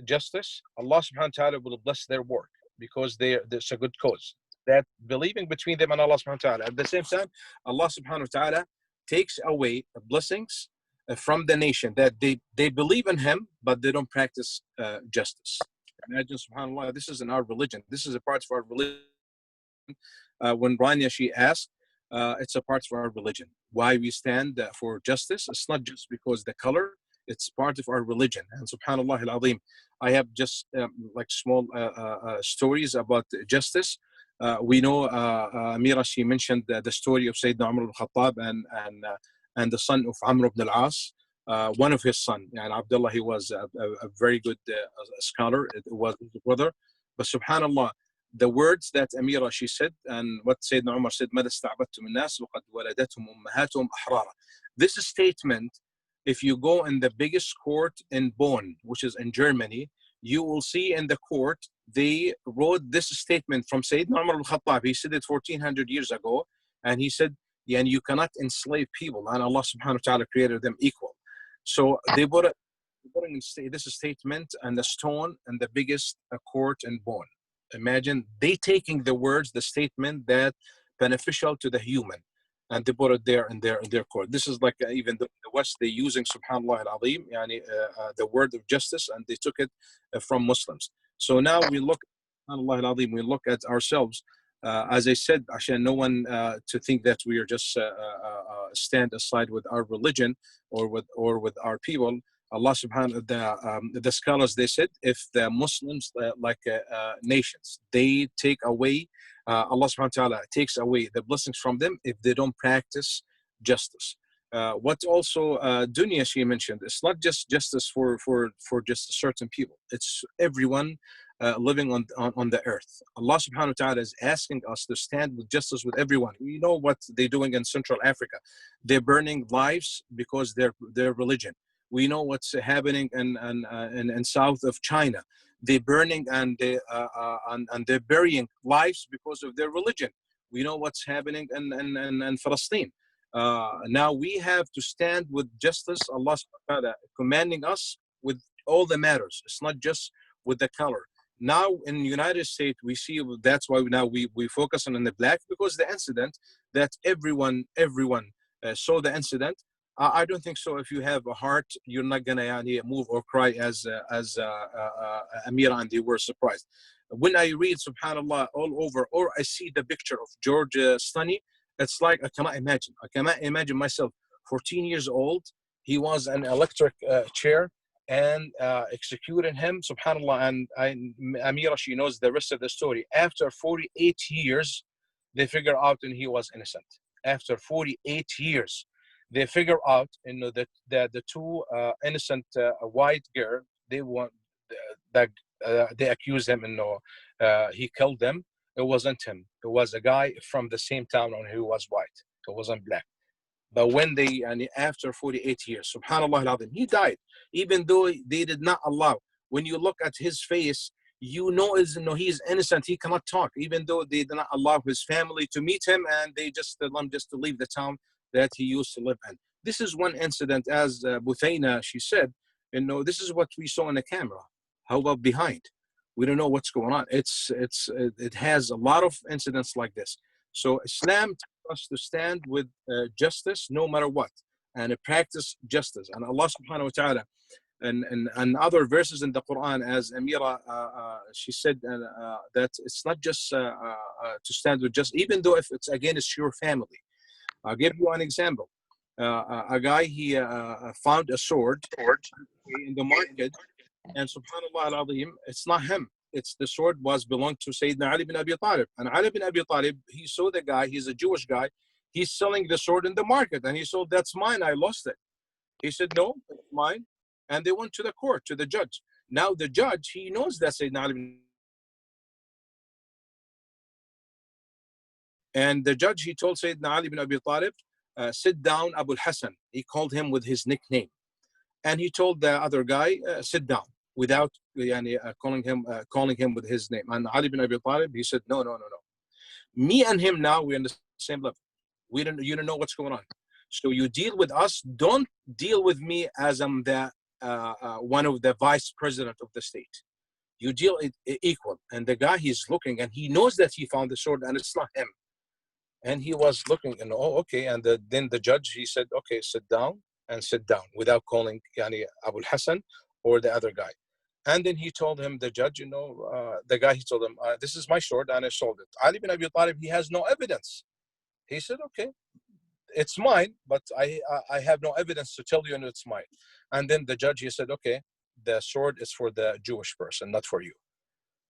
justice, Allah subhanahu wa ta'ala will bless their work because there's a good cause. That believing between them and Allah subhanahu wa ta'ala. At the same time, Allah subhanahu wa ta'ala takes away the blessings from the nation that they believe in Him, but they don't practice justice. Imagine, subhanAllah, this is in our religion. This is a part of our religion. When Rania, she asked, it's a part of our religion. Why we stand for justice? It's not just because the color. It's part of our religion. And subhanallah al-azim, I have just like small stories about justice. We know Amira, she mentioned the story of Sayyidina Umar al-Khattab and the son of Amr ibn al-As. One of his son, and Abdullah, he was a very good scholar. It was his brother. But subhanallah, the words that Amira, she said, and what Sayyidina Umar said, ماذا استعبدتم الناس وقد ولدتهم أمهاتهم أحرارا. This statement, if you go in the biggest court in Bonn, which is in Germany, you will see in the court, they wrote this statement from Sayyidina Umar al-Khattab. He said it 1400 years ago, and he said, yeah, and you cannot enslave people, and Allah subhanahu wa ta'ala created them equal. So they put this statement and the stone in the biggest court in Bonn. Imagine they taking the words, the statement that beneficial to the human, and they put it there in their court. This is like even the West, they using subhanallah al-azim, the word of justice, and they took it from Muslims. So now we look, subhanallah al-azim, we look at ourselves. As I said, Ashan, no one to think that we are just stand aside with our religion or with our people. Allah subhanahu the scholars, they said, if the Muslims nations, they take away, Allah subhanahu wa ta'ala takes away the blessings from them if they don't practice justice. What also Dunya, she mentioned, it's not just justice for just certain people. It's everyone living on the earth. Allah subhanahu wa ta'ala is asking us to stand with justice with everyone. We know what they're doing in Central Africa. They're burning lives because their religion. We know what's happening in south of China. They're burning and they're burying lives because of their religion. We know what's happening in Palestine. Now we have to stand with justice. Allah subhanahu wa ta'ala commanding us with all the matters. It's not just with the color. Now in the United States, we see that's why now we focus on the black, because the incident that everyone saw the incident. I don't think so. If you have a heart, you're not gonna move or cry as Amira and they were surprised. When I read subhanallah all over, or I see the picture of George Stunny, it's like I cannot imagine. I cannot imagine myself, 14 years old. He was an electric chair and executed him, subhanallah. And Amira, she knows the rest of the story. After 48 years, they figure out and he was innocent. After 48 years, they figure out, that the two innocent white girl, they accuse him, he killed them. It wasn't him. It was a guy from the same town who was white. It wasn't black. But when after 48 years, subhanallah al-azim, he died, even though they did not allow. When you look at his face, he's innocent. He cannot talk, even though they did not allow his family to meet him, and they just allowed him just to leave the town that he used to live in. This is one incident, as Buthaina, she said, this is what we saw in the camera. How about behind? We don't know what's going on. It has a lot of incidents like this. So Islam tells us to stand with justice no matter what, and practice justice. And Allah subhanahu wa ta'ala, and other verses in the Quran, as Amira, she said, that it's not just to stand with justice, even though if it's against your family. I'll give you an example. A guy, he found a sword in the market, and subhanallah al-azim, it's not him. It's the sword belonged to Sayyidina Ali bin Abi Talib. And Ali bin Abi Talib, he saw the guy, he's a Jewish guy, he's selling the sword in the market, and he said, that's mine, I lost it. He said, no, it's mine. And they went to the court, to the judge. Now the judge, he knows that Sayyidina Ali bin And the judge, he told Sayyidina Ali bin Abi Talib, sit down, Abu Hassan. He called him with his nickname. And he told the other guy, sit down, without calling him with his name. And Ali bin Abi Talib, he said, no. Me and him now, we're on the same level. You don't know what's going on. So you deal with us. Don't deal with me as I'm the one of the vice president of the state. You deal equal. And the guy, he's looking, and he knows that he found the sword, and it's not him. And he was looking, and okay. And then the judge, he said, okay, sit down, without calling Abu Hassan or the other guy. And then he told him, the judge, the guy, he told him, this is my sword, and I sold it. Ali bin Abi Talib, he has no evidence. He said, okay, it's mine, but I have no evidence to tell you, and it's mine. And then the judge, he said, okay, the sword is for the Jewish person, not for you.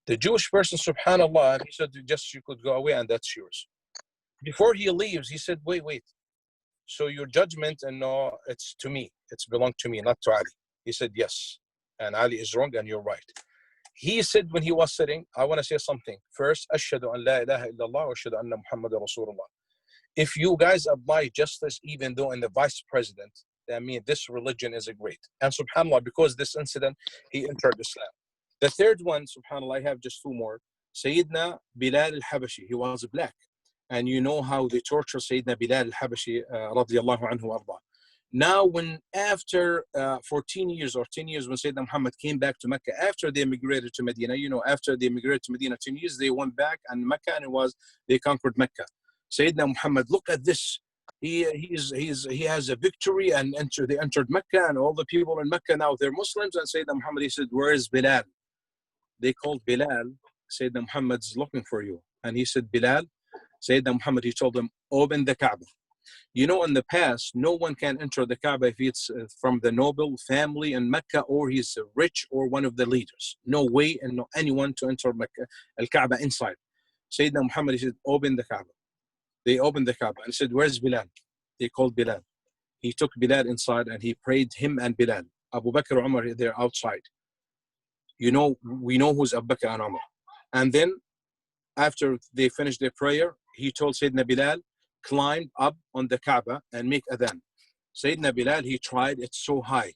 The Jewish person, subhanallah, he said, just you could go away and that's yours. Before he leaves, he said, wait. So your judgment, and no, it's to me. It's belonged to me, not to Ali. He said, yes. And Ali is wrong and you're right. He said when he was sitting, I want to say something. First, Ashhadu an la ilaha illallah wa ashhadu anna Muhammadan Rasulullah. If you guys apply justice, even though in the vice president, I mean, this religion is a great. And subhanAllah, because this incident, he entered Islam. The third one, subhanAllah, I have just two more. Sayyidina Bilal al-Habashi, he was black. And you know how they torture Sayyidina Bilal al-Habashi, radiyallahu anhu arda. Now, when after 14 years or 10 years, when Sayyidina Muhammad came back to Mecca, after they immigrated to Medina, you know, after they immigrated to Medina 10 years, they went back and Mecca, and they conquered Mecca. Sayyidina Muhammad, look at this. He has a victory, and they entered Mecca, and all the people in Mecca now they're Muslims. And Sayyidina Muhammad, he said, where is Bilal? They called Bilal. Sayyidina Muhammad's looking for you. And he said, Bilal, Sayyidina Muhammad, he told them, open the Kaaba. You know, in the past, no one can enter the Kaaba if it's from the noble family in Mecca, or he's rich, or one of the leaders. No way, and no anyone to enter Mecca, al-Kaaba inside. Sayyidina Muhammad, he said, open the Kaaba. They opened the Kaaba and said, where's Bilal? They called Bilal. He took Bilal inside and he prayed him and Bilal. Abu Bakr and Umar, they're outside. You know, we know who's Abu Bakr and Umar. And then after they finished their prayer, he told Sayyidina Bilal, climb up on the Kaaba and make adhan. Sayyidina Bilal, he tried, it's so high.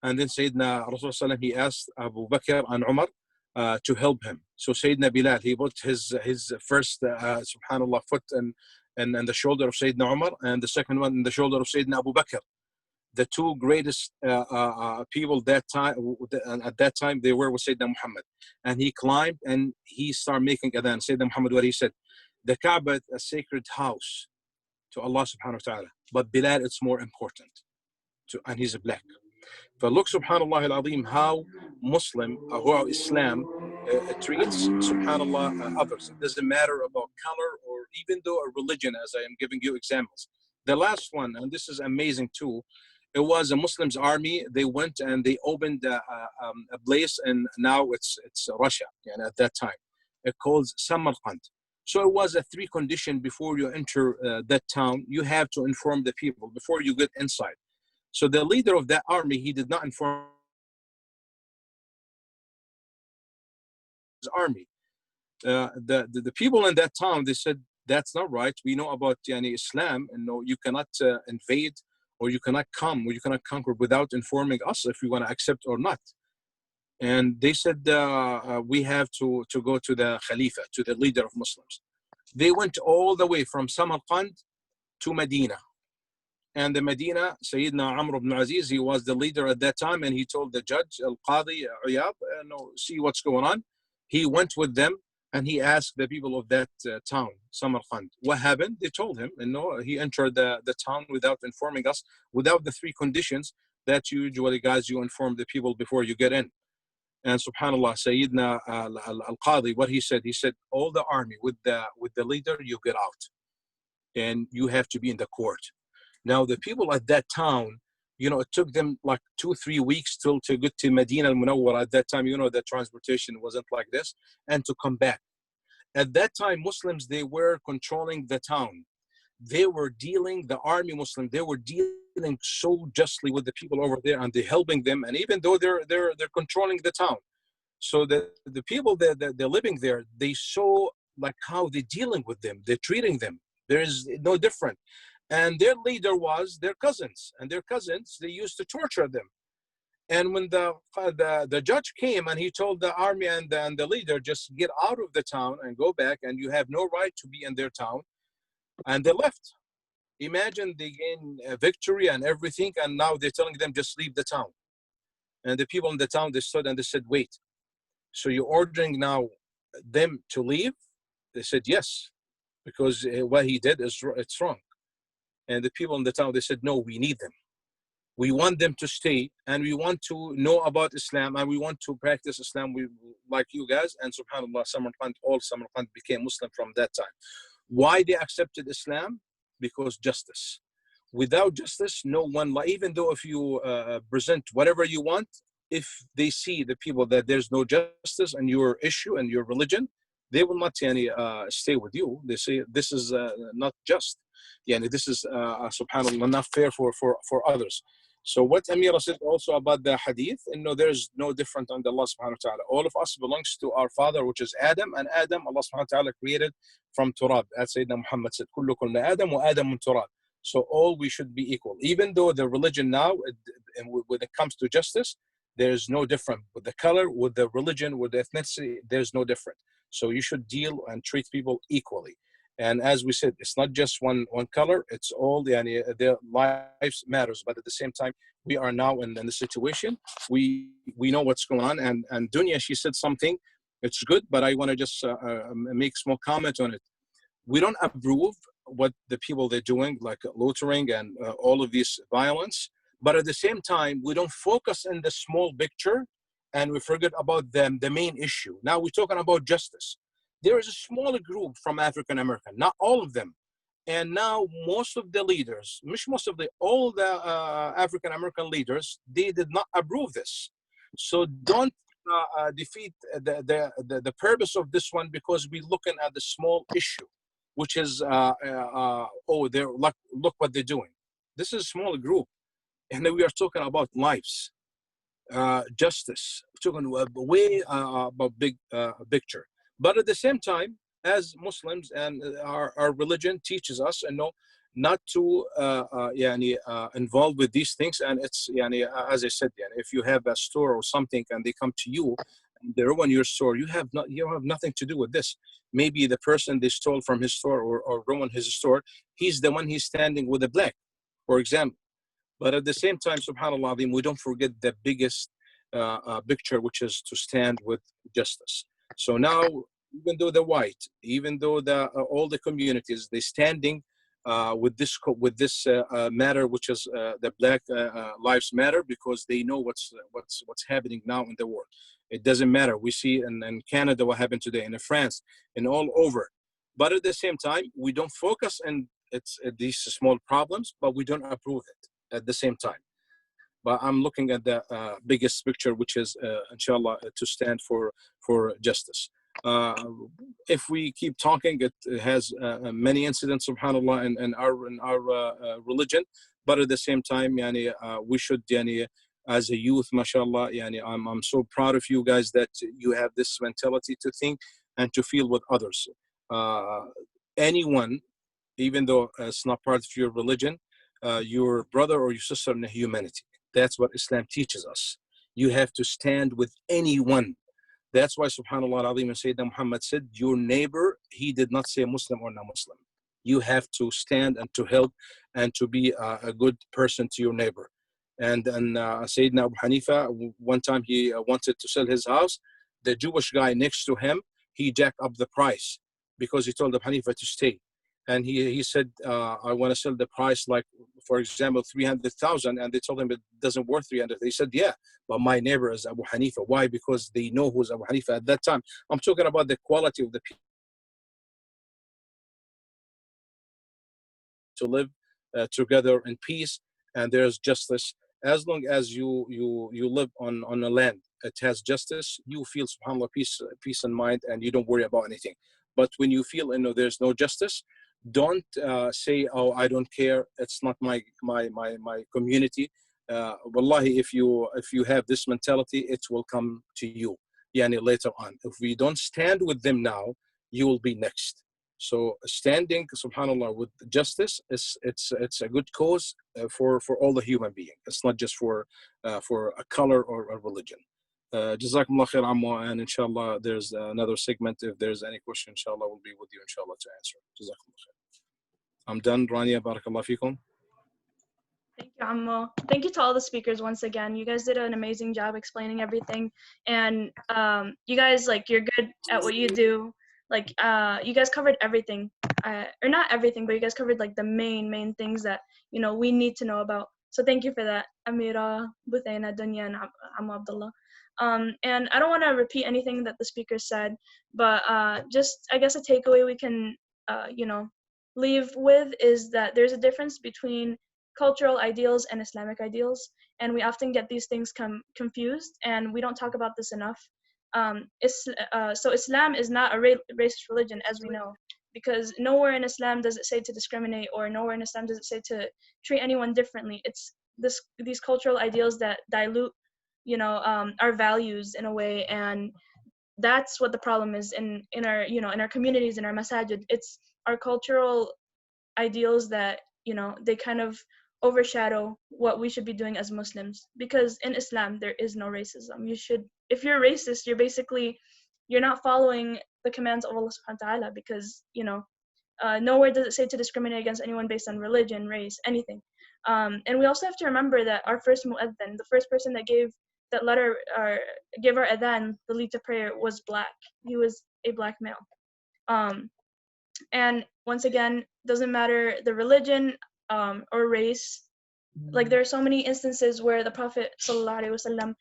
And then Sayyidina Rasulullah, he asked Abu Bakr and Umar to help him. So Sayyidina Bilal, he put his first, subhanAllah, foot and the shoulder of Sayyidina Umar, and the second one in the shoulder of Sayyidina Abu Bakr. The two greatest people that time, at that time, they were with Sayyidina Muhammad. And he climbed and he started making adhan. Sayyidina Muhammad, what he said, the Kaaba is a sacred house to Allah subhanahu wa ta'ala, but Bilal, it's more important. And he's a black. But look, subhanallah al-azim, how Muslim, how Islam treats, subhanallah, others. It doesn't matter about color or even though a religion, as I am giving you examples. The last one, and this is amazing too, it was a Muslims army. They went and they opened a place, and now it's Russia, and at that time. It called Samarkand. So it was a 3 condition before you enter that town. You have to inform the people before you get inside. So the leader of that army, he did not inform his army. The people in that town, they said, that's not right. We know about Islam, and no, you cannot invade, or you cannot come, or you cannot conquer without informing us if we want to accept or not. And they said, we have to go to the Khalifa, to the leader of Muslims. They went all the way from Samarkand to Medina. And the Medina, Sayyidina Amr ibn Aziz, he was the leader at that time, and he told the judge, Al-Qadi Uyab, see what's going on. He went with them, and he asked the people of that town, Samarkand, what happened? They told him, and no, he entered the town without informing us, without the 3 conditions that usually, guys, you inform the people before you get in. And subhanallah, Sayyidina Al-Qadi, what he said, all the army with the leader, you get out, and you have to be in the court. Now, the people at that town, it took them like 2-3 weeks till to get to Medina al-Munawwara. At that time, the transportation wasn't like this, and to come back. At that time, Muslims, they were controlling the town. They were dealing, the army Muslim, they were dealing so justly with the people over there, and they're helping them. And even though they're controlling the town, so the people that they're living there, they saw like how they're dealing with them, they're treating them. There is no different. And their leader was their cousins, and their cousins, they used to torture them. And when the judge came and he told the army and the leader, just get out of the town and go back, and you have no right to be in their town, and they left. Imagine, they gained a victory and everything, and now they're telling them just leave the town. And the people in the town, they stood and they said, wait, so you're ordering now them to leave? They said yes, because what he did it's wrong. And the people in the town, they said, no, we need them. We want them to stay, and we want to know about Islam, and we want to practice Islam like you guys. And subhanAllah, all Samarkand became Muslim from that time. Why they accepted Islam? Because justice. Without justice, no one, even though if you present whatever you want, if they see the people that there's no justice in your issue and your religion, they will not stay with you. They say this is not just. This is subhanallah not fair for others. So what Amira said also about the hadith, there's no different under Allah subhanahu wa ta'ala. All of us belongs to our father, which is Adam, and Adam, Allah subhanahu wa ta'ala created from turab. As Sayyidina Muhammad said, kullukum min Adam wa Adam min turab. So all we should be equal. Even though the religion now, and when it comes to justice, there's no different. With the color, with the religion, with the ethnicity, there's no different. So you should deal and treat people equally. And as we said, it's not just one color, it's all their lives matters. But at the same time, we are now in the situation, we know what's going on. And Dunya, she said something, it's good, but I want to just make small comment on it. We don't approve what the people they're doing, like loitering and all of this violence. But at the same time, we don't focus in the small picture and we forget about them, the main issue. Now we're talking about justice. There is a smaller group from African American, not all of them. And now most of the leaders, all the African American leaders, they did not approve this. So don't defeat the purpose of this one because we're looking at the small issue, which is, they're look what they're doing. This is a small group. And then we are talking about lives, justice, we're talking way about big picture. But at the same time, as Muslims and our religion teaches us, not to involve with these things. And it's as I said, if you have a store or something and they come to you and they ruin your store, you have nothing to do with this. Maybe the person they stole from his store or ruined his store, he's the one he's standing with a black, for example. But at the same time, subhanAllah, we don't forget the biggest picture, which is to stand with justice. So now, even though they're white, even though all the communities, they're standing with this matter, which is the Black Lives Matter, because they know what's happening now in the world. It doesn't matter. We see in Canada what happened today, in France, and all over. But at the same time, we don't focus on these small problems, but we don't approve it at the same time. But I'm looking at the biggest picture, which is, inshallah, to stand for justice. If we keep talking, it has many incidents, subhanAllah, in our religion. But at the same time, we should, as a youth, mashallah, I'm so proud of you guys that you have this mentality to think and to feel with others. Anyone, even though it's not part of your religion, your brother or your sister in humanity. That's what Islam teaches us. You have to stand with anyone. That's why, subhanAllah al-Azim, and Sayyidina Muhammad said, your neighbor, he did not say Muslim or non-Muslim. You have to stand and to help and to be a good person to your neighbor. And Sayyidina Abu Hanifa, one time he wanted to sell his house. The Jewish guy next to him, he jacked up the price because he told Abu Hanifa to stay. And he said, I want to sell the price, like, for example, 300,000. And they told him it doesn't worth 300. They said, yeah, but my neighbor is Abu Hanifa. Why? Because they know who's Abu Hanifa at that time. I'm talking about the quality of the people to live together in peace, and there's justice. As long as you live on a land, it has justice, you feel, subhanAllah, peace in mind, and you don't worry about anything. But when you feel there's no justice, don't say, oh, I don't care, it's not my community. Wallahi, if you have this mentality, it will come to you later on. If we don't stand with them now, you will be next. So standing, subhanAllah, with justice, it's a good cause for all the human being. It's not just for a color or a religion. Jazakumullah khair, Ammo, and inshallah there's another segment. If there's any question, inshallah we'll be with you, inshallah, to answer. Jazakumullah khair. I'm done. Rania, barakallah fikum. Thank you, Ammo. Thank you to all the speakers once again. You guys did an amazing job explaining everything, and you guys, you're good at what you do. You guys covered everything, or not everything, but you guys covered the main things that we need to know about. So thank you for that, Amira, Buthaina, Dunya, and Ammo Abdullah. And I don't want to repeat anything that the speakers said, but just, I guess, a takeaway we can leave with is that there's a difference between cultural ideals and Islamic ideals, and we often get these things confused, and we don't talk about this enough. So Islam is not a racist religion, as we know, because nowhere in Islam does it say to discriminate, or nowhere in Islam does it say to treat anyone differently. It's these cultural ideals that dilute, our values in a way, and that's what the problem is in our in our communities, in our masajid. It's our cultural ideals that they kind of overshadow what we should be doing as Muslims, because in Islam there is no racism. If you're racist, you're not following the commands of Allah subhanahu wa ta'ala, because nowhere does it say to discriminate against anyone based on religion, race, anything. And we also have to remember that our first mu'adhan, the first person that gave that letter or gave our adhan, the lead to prayer, was black. He was a black male. And once again, doesn't matter the religion or race. Like, there are so many instances where the Prophet ﷺ,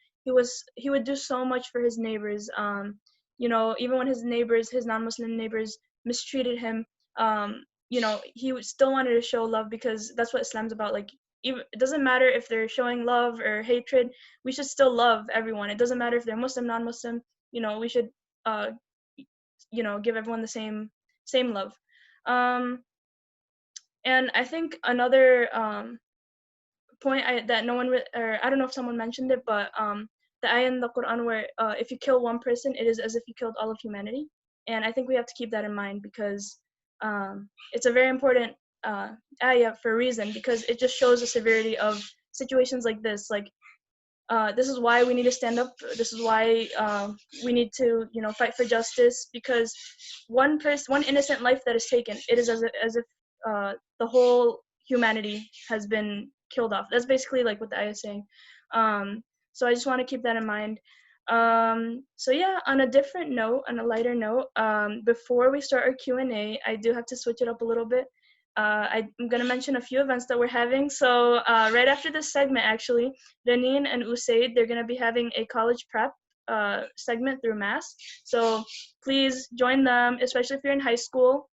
he would do so much for his neighbors. Even when his non-Muslim neighbors mistreated him, he still wanted to show love, because that's what Islam's about. Like, it doesn't matter if they're showing love or hatred, we should still love everyone. It doesn't matter if they're Muslim, non-Muslim, we should give everyone the same love. And I think another point that no one or I don't know if someone mentioned it, but the ayah in the Quran where if you kill one person, it is as if you killed all of humanity. And I think we have to keep that in mind, because it's a very important ayah for a reason, because it just shows the severity of situations like this. Like, this is why we need to stand up. This is why we need to, fight for justice, because one innocent life that is taken, it is as if the whole humanity has been killed off. That's basically like what the ayah is saying. So I just want to keep that in mind. So yeah, on a different note, on a lighter note, before we start our Q&A, I do have to switch it up a little bit. I'm going to mention a few events that we're having. So right after this segment, actually, Raneen and Usaid, they're going to be having a college prep segment through Mass. So please join them, especially if you're in high school.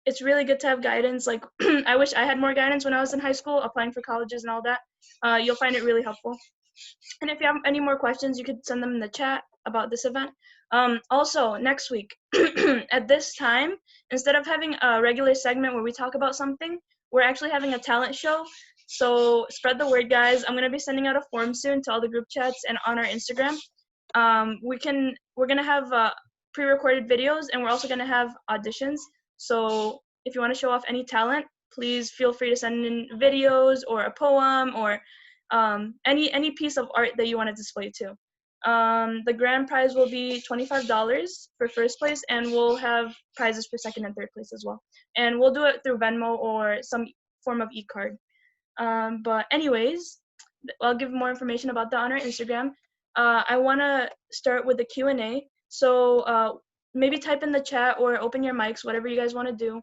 It's really good to have guidance. Like, I wish I had more guidance when I was in high school, applying for colleges and all that. You'll find it really helpful. And if you have any more questions, you could send them in the chat about this event. Also, next week, at this time, instead of having a regular segment where we talk about something, we're actually having a talent show. So spread the word, guys. I'm going to be sending out a form soon to all the group chats and on our Instagram. We're going to have pre-recorded videos, and we're also going to have auditions. So if you want to show off any talent, please feel free to send in videos or a poem or any piece of art that you want to display too. The grand prize will be $25 for first place, and we'll have prizes for second and third place as well. And we'll do it through Venmo or some form of e-card. But anyways, I'll give more information about that on our Instagram. I want to start with the Q&A. So maybe type in the chat or open your mics, whatever you guys want to do.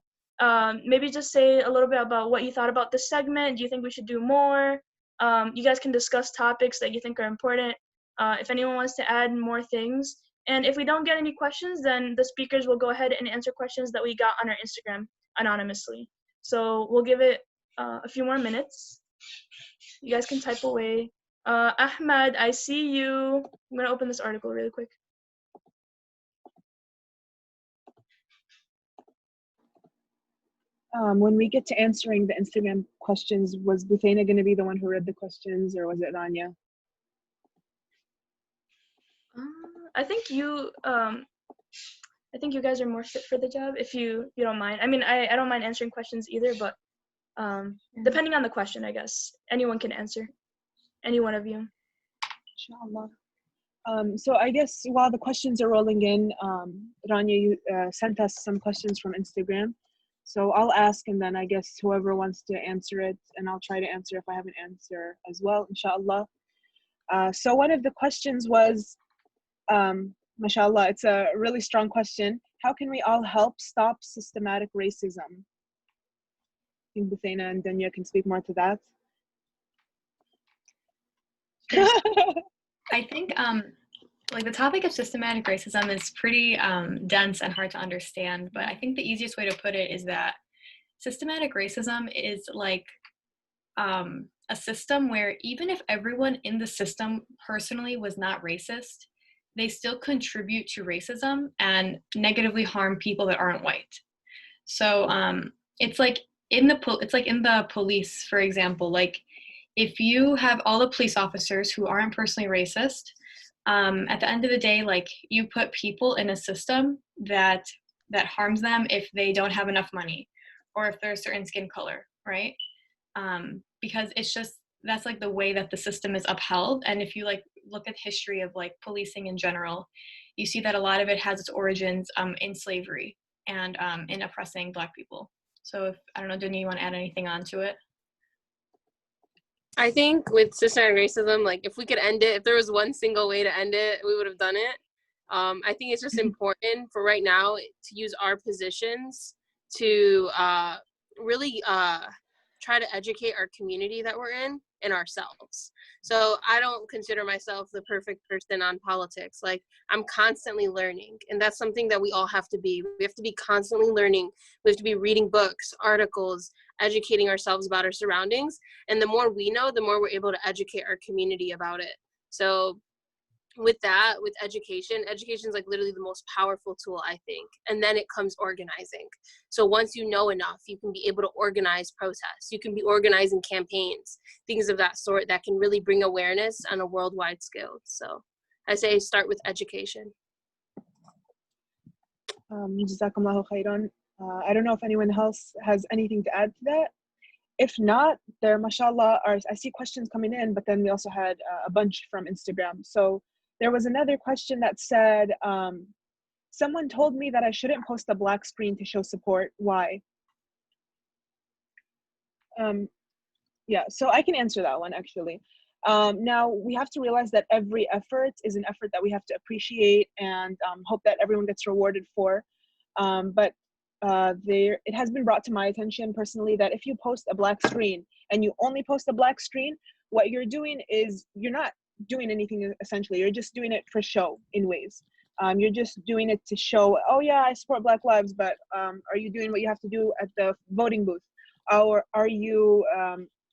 Maybe just say a little bit about what you thought about this segment. Do you think we should do more? You guys can discuss topics that you think are important. If anyone wants to add more things. And if we don't get any questions, then the speakers will go ahead and answer questions that we got on our Instagram anonymously. So we'll give it a few more minutes. You guys can type away. Ahmad, I see you. I'm going to open this article really quick. When we get to answering the Instagram questions, was Buthaina going to be the one who read the questions, or was it Rania? I think you guys are more fit for the job, if you don't mind. I mean, I don't mind answering questions either, but depending on the question, I guess anyone can answer. Any one of you. Inshallah. So I guess while the questions are rolling in, Rania, you sent us some questions from Instagram. So I'll ask, and then I guess whoever wants to answer it, and I'll try to answer if I have an answer as well, inshallah. So one of the questions was, mashallah, it's a really strong question. How can we all help stop systematic racism? I think Buthaina and Dunya can speak more to that. I think like the topic of systematic racism is pretty dense and hard to understand, but I think the easiest way to put it is that systematic racism is like a system where even if everyone in the system personally was not racist, they still contribute to racism and negatively harm people that aren't white. So it's like in the police, for example. Like if you have all the police officers who aren't personally racist, at the end of the day, like you put people in a system that harms them if they don't have enough money or if they're a certain skin color, right? Because it's just, that's like the way that the system is upheld. And if you like look at history of like policing in general, you see that a lot of it has its origins in slavery and in oppressing Black people. So if, I don't know, Dunya, you want to add anything on to it? I think with systematic racism, like if we could end it, if there was one single way to end it, we would have done it. I think it's just important for right now to use our positions to really try to educate our community that we're in and ourselves. So I don't consider myself the perfect person on politics. Like I'm constantly learning, and that's something that we all have to be. We have to be constantly learning. We have to be reading books, articles, educating ourselves about our surroundings. And the more we know, the more we're able to educate our community about it. So with that, with education is like literally the most powerful tool, I think. And then it comes organizing. So once you know enough, you can be able to organize protests. You can be organizing campaigns, things of that sort that can really bring awareness on a worldwide scale. So I say start with education. Jazakumullahu khairan. I don't know if anyone else has anything to add to that. If not, there, mashallah, I see questions coming in, but then we also had a bunch from Instagram. So there was another question that said, someone told me that I shouldn't post a black screen to show support. Why? Yeah, so I can answer that one actually. Now we have to realize that every effort is an effort that we have to appreciate and hope that everyone gets rewarded for. But it has been brought to my attention personally that if you post a black screen and you only post a black screen, what you're doing is you're not doing anything essentially. You're just doing it for show in ways. You're just doing it to show, oh yeah, I support Black lives, but are you doing what you have to do at the voting booth? Or are you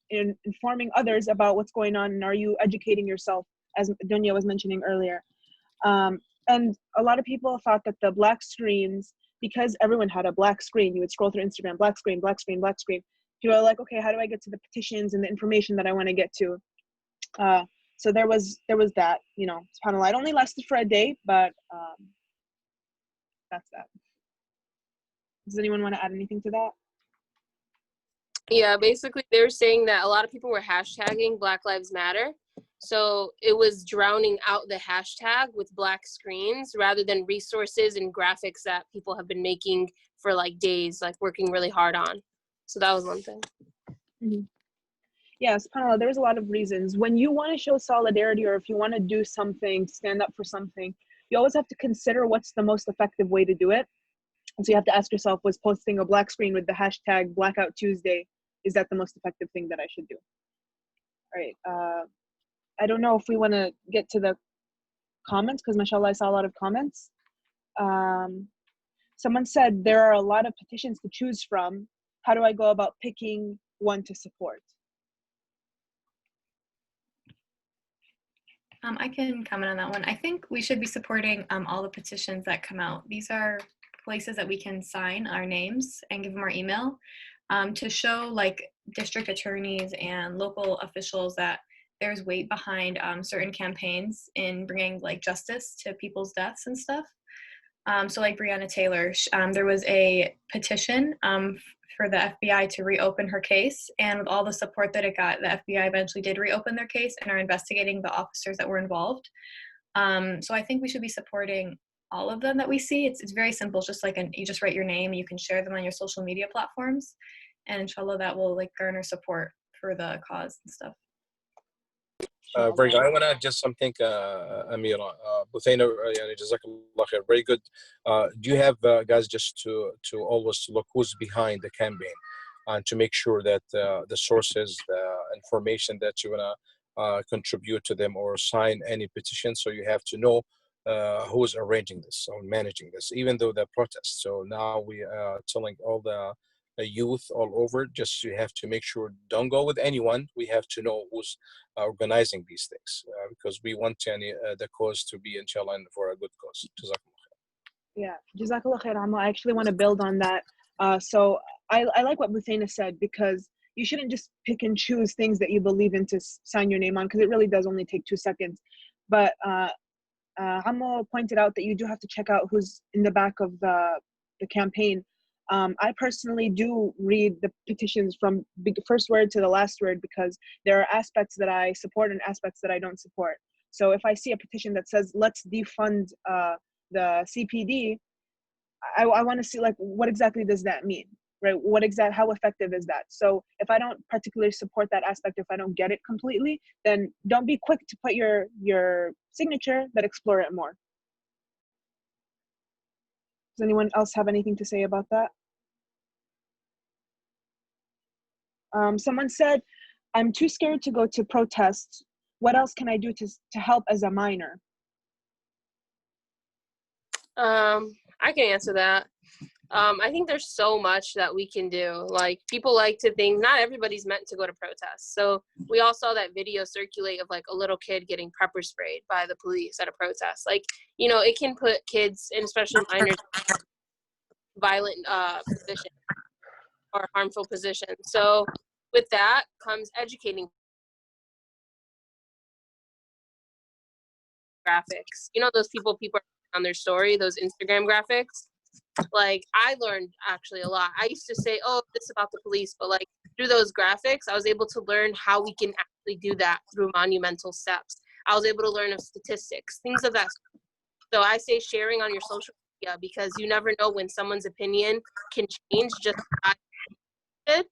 informing others about what's going on, and are you educating yourself, as Dunya was mentioning earlier? And a lot of people thought that the black screens, because everyone had a black screen, you would scroll through Instagram, black screen, black screen, black screen. People are like, okay, how do I get to the petitions and the information that I want to get to? So there was that, you know, subhanAllah. It only lasted for a day, but that's that. Does anyone want to add anything to that? Yeah, basically they were saying that a lot of people were hashtagging Black Lives Matter. So it was drowning out the hashtag with black screens rather than resources and graphics that people have been making for like days, like working really hard on. So that was one thing. Mm-hmm. Yeah, subhanAllah, there's a lot of reasons. When you want to show solidarity, or if you want to do something, stand up for something, you always have to consider what's the most effective way to do it. And so you have to ask yourself, was posting a black screen with the hashtag Blackout Tuesday, is that the most effective thing that I should do? All right. I don't know if we want to get to the comments, because mashallah, I saw a lot of comments. Someone said there are a lot of petitions to choose from. How do I go about picking one to support? I can comment on that one. I think we should be supporting all the petitions that come out. These are places that we can sign our names and give them our email to show like district attorneys and local officials that there's weight behind certain campaigns in bringing like justice to people's deaths and stuff. So like Breonna Taylor, there was a petition for the FBI to reopen her case, and with all the support that it got, the FBI eventually did reopen their case and are investigating the officers that were involved. So I think we should be supporting all of them that we see. It's very simple, it's just like you just write your name, you can share them on your social media platforms, and inshallah that will like garner support for the cause and stuff. Very good. I want to add just something, Amira. Buthaina, Jazakallah khair. Very good. Do you have guys just to always look who's behind the campaign and to make sure that the sources, the information that you want to contribute to them or sign any petition, so you have to know who's arranging this or managing this, even though the protests. So now we are telling all the youth all over. Just you have to make sure don't go with anyone. We have to know who's organizing these things because we want the cause to be inshallah for a good cause. Yeah, Jazakallah khair, Amma. I actually want to build on that. So I like what Buthaina said, because you shouldn't just pick and choose things that you believe in to sign your name on, because it really does only take 2 seconds. But Amma pointed out that you do have to check out who's in the back of the campaign. I personally do read the petitions from first word to the last word, because there are aspects that I support and aspects that I don't support. So if I see a petition that says, let's defund the CPD, I want to see, like, what exactly does that mean, right? How effective is that? So if I don't particularly support that aspect, if I don't get it completely, then don't be quick to put your signature, but explore it more. Does anyone else have anything to say about that? Someone said, I'm too scared to go to protests. What else can I do to help as a minor? I can answer that. I think there's so much that we can do. Like, people like to think not everybody's meant to go to protests. So we all saw that video circulate of like a little kid getting pepper sprayed by the police at a protest. Like, you know, it can put kids, and especially minors, violent position or harmful position. So with that comes educating. Graphics, you know, those people are on their story, those Instagram graphics. Like, I learned actually a lot. I used to say, oh, this is about the police, but like through those graphics, I was able to learn how we can actually do that through monumental steps. I was able to learn of statistics, things of that. So I say sharing on your social media, because you never know when someone's opinion can change just by it.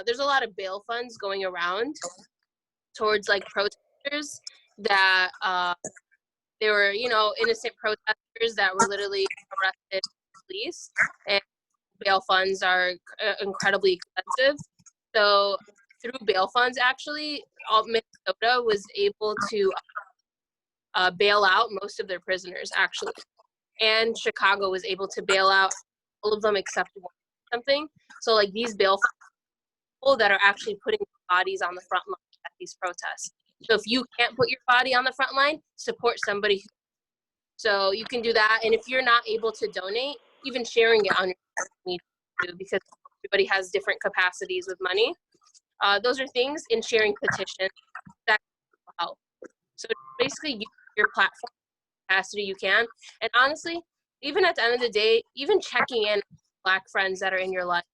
There's a lot of bail funds going around towards like protesters that they were, you know, innocent protesters that were literally arrested by police, and bail funds are incredibly expensive. So through bail funds, actually, Minnesota was able to bail out most of their prisoners, actually. And Chicago was able to bail out all of them except one something. So like these bail funds, people that are actually putting bodies on the front line at these protests. So if you can't put your body on the front line, support somebody who. So you can do that. And if you're not able to donate, even sharing it on your social media too, because everybody has different capacities with money. Those are things in sharing petitions that will help. So basically use your platform capacity you can. And honestly, even at the end of the day, even checking in Black friends that are in your life.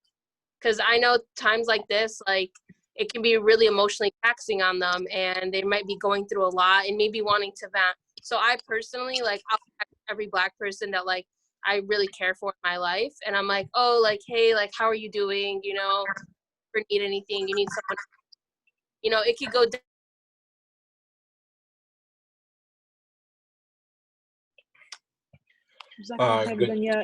Because I know times like this, like, it can be really emotionally taxing on them, and they might be going through a lot and maybe wanting to vent. So I personally, like, I'll text every Black person that, like, I really care for in my life. And I'm like, oh, like, hey, like, how are you doing? You know, if you need anything, you need someone, you know, it could go down.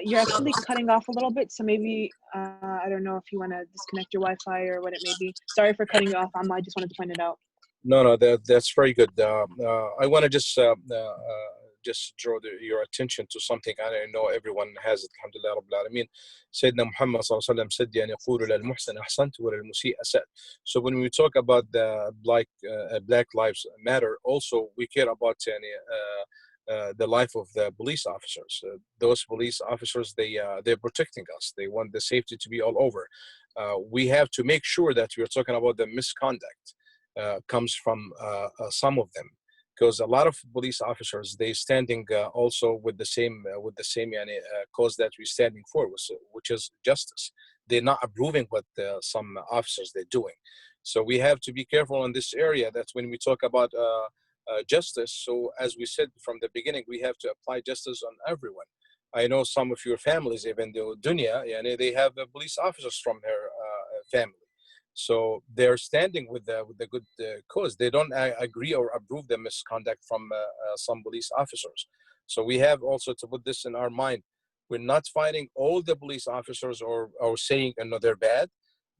You're actually cutting off a little bit, so maybe I don't know if you want to disconnect your Wi-Fi or what it may be. Sorry for cutting you off, Amma. I just wanted to point it out. No, that's very good. I want to just draw your attention to something. I know everyone has it. Alhamdulillah Rabbil Alameen. Sayyidina Muhammad sallallahu alaihi wasallam said, "Yani qulu lil muhsin ahsant wa lil musii asat." So when we talk about the Black Lives Matter, also we care about the life of the police officers. Those police officers, they're protecting us. They want the safety to be all over. We have to make sure that we're talking about the misconduct comes from some of them, because a lot of police officers, they standing also with the same cause that we're standing for, which is justice. They're not approving what some officers they're doing. So we have to be careful in this area. That's when we talk about justice. So as we said from the beginning, we have to apply justice on everyone. I know some of your families, even though Dunya, they have police officers from their family. So they're standing with the good cause. They don't agree or approve the misconduct from some police officers. So we have also to put this in our mind. We're not fighting all the police officers or saying they're bad.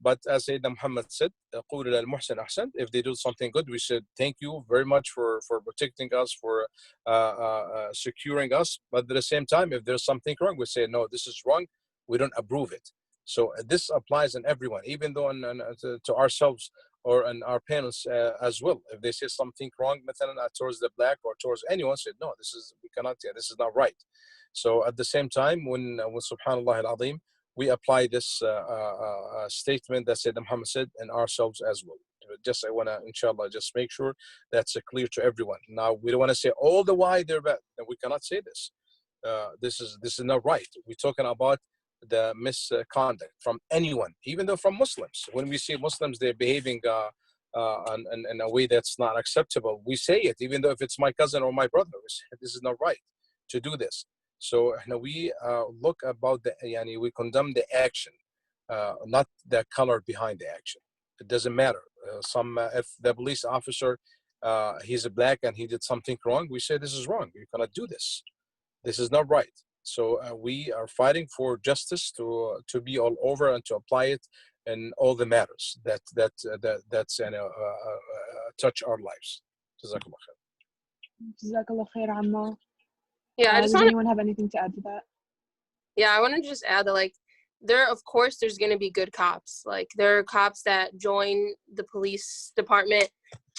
But as Sayyidina Muhammad said, if they do something good, we said, thank you very much for protecting us, for securing us. But at the same time, if there's something wrong, we say, no, this is wrong. We don't approve it. So this applies in everyone, even though to ourselves or in our parents as well. If they say something wrong, towards the black or towards anyone, say no, we cannot. This is not right. So at the same time, when Subhanallah al-Azim, we apply this statement that Sayyidina Muhammad said, and ourselves as well. Just I want to, inshallah, just make sure that's clear to everyone. Now we don't want to say all the why they're bad, and we cannot say this. This is not right. We're talking about the misconduct from anyone, even though from Muslims. When we see Muslims, they're behaving in a way that's not acceptable, we say it, even though if it's my cousin or my brother, this is not right to do this. So we look about we condemn the action, not the color behind the action. It doesn't matter. If the police officer, he's a black and he did something wrong, we say this is wrong. You cannot do this. This is not right. So we are fighting for justice to be all over and to apply it in all the matters that's touch our lives. Jazakallah khair. Jazakallah khair, Amma. Yeah, I just Does want anyone have anything to add to that? Yeah, I want to just add that, like, of course, there's going to be good cops. Like, there are cops that join the police department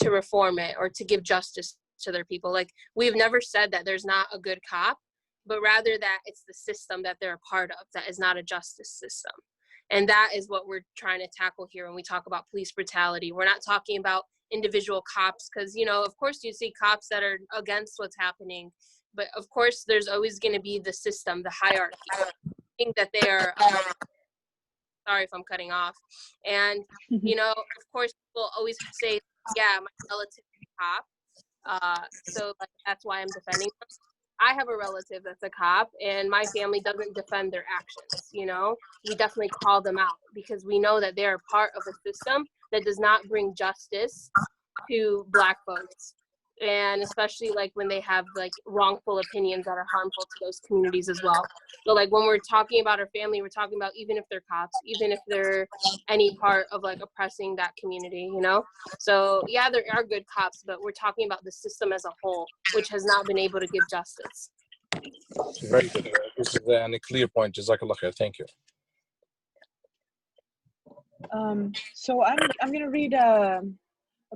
to reform it or to give justice to their people. Like, we've never said that there's not a good cop, but rather that it's the system that they're a part of that is not a justice system. And that is what we're trying to tackle here when we talk about police brutality. We're not talking about individual cops because, of course, you see cops that are against what's happening. But of course, there's always going to be the system, the hierarchy. I think that they are, sorry if I'm cutting off. And, of course, people always say, yeah, my relative is a cop. So like, that's why I'm defending them. I have a relative that's a cop, and my family doesn't defend their actions, We definitely call them out because we know that they're part of a system that does not bring justice to Black folks. And especially like when they have like wrongful opinions that are harmful to those communities as well. So like when we're talking about our family, we're talking about even if they're cops, even if they're any part of like oppressing that community, So yeah, there are good cops, but we're talking about the system as a whole, which has not been able to give justice. Very good. This is a clear point. Jazakallah khair. Thank you. So I'm going to read a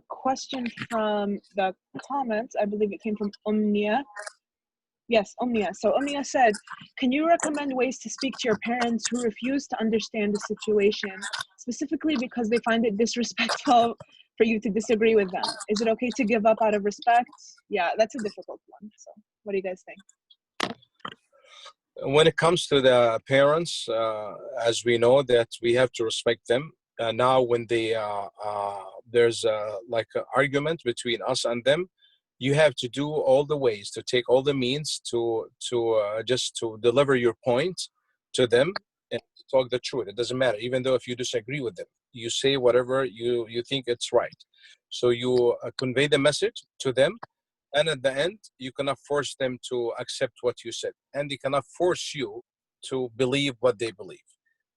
question from the comments. I believe it came from Omnia. Yes, Omnia. So Omnia said, can you recommend ways to speak to your parents who refuse to understand the situation, specifically because they find it disrespectful for you to disagree with them? Is it okay to give up out of respect? Yeah, that's a difficult one. So what do you guys think? When it comes to the parents, as we know that we have to respect them. Now when there's like an argument between us and them, you have to do all the ways to take all the means to just to deliver your point to them and to talk the truth. It doesn't matter, even though if you disagree with them, you say whatever you think it's right. So you convey the message to them, and at the end, you cannot force them to accept what you said, and they cannot force you to believe what they believe.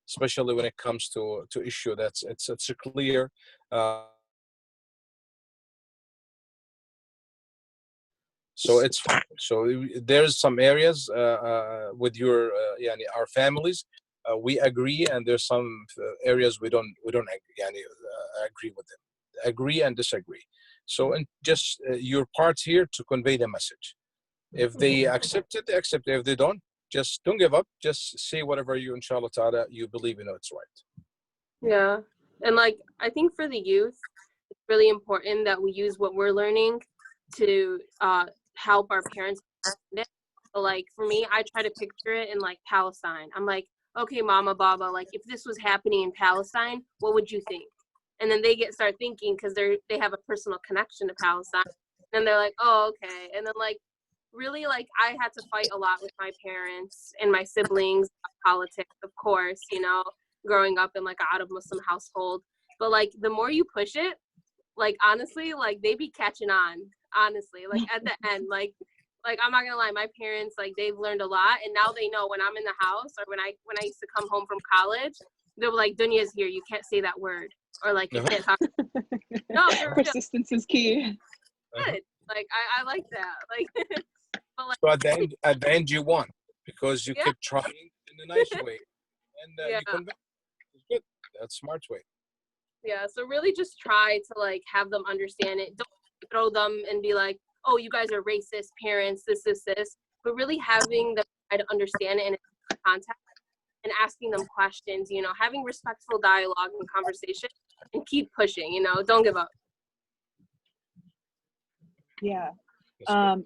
Especially when it comes to issue that's it's a clear so it's fine. So there's some areas with your our families we agree, and there's some areas we don't agree with them, agree and disagree. So and just your part here to convey the message. If they accept it, they accept it. If they don't, just don't give up. Just say whatever you, inshallah ta'ala, you believe it's right. Yeah. And like, I think for the youth, it's really important that we use what we're learning to help our parents understand it. So like for me, I try to picture it in like Palestine. I'm like, okay, Mama, Baba, like if this was happening in Palestine, what would you think? And then they start thinking because they have a personal connection to Palestine. And they're like, oh, okay. And then like, really, like I had to fight a lot with my parents and my siblings, politics, of course, growing up in like an out of Muslim household. But like the more you push it, like honestly, like they be catching on, honestly. Like at the end, like I'm not gonna lie, my parents, like they've learned a lot, and now they know when I'm in the house or when I used to come home from college, they were like, Dunya's here, you can't say that word, or like you can't talk. No, persistence is key. Good. Like I like that. Like but like, so at the end you won because you keep trying in a nice way, and you convince. That's smart way. Yeah, so really just try to like have them understand it. Don't throw them and be like, oh, you guys are racist parents, this, but really having them try to understand it in context and asking them questions, you know, having respectful dialogue and conversation, and keep pushing, you know, don't give up. Yeah. That's good.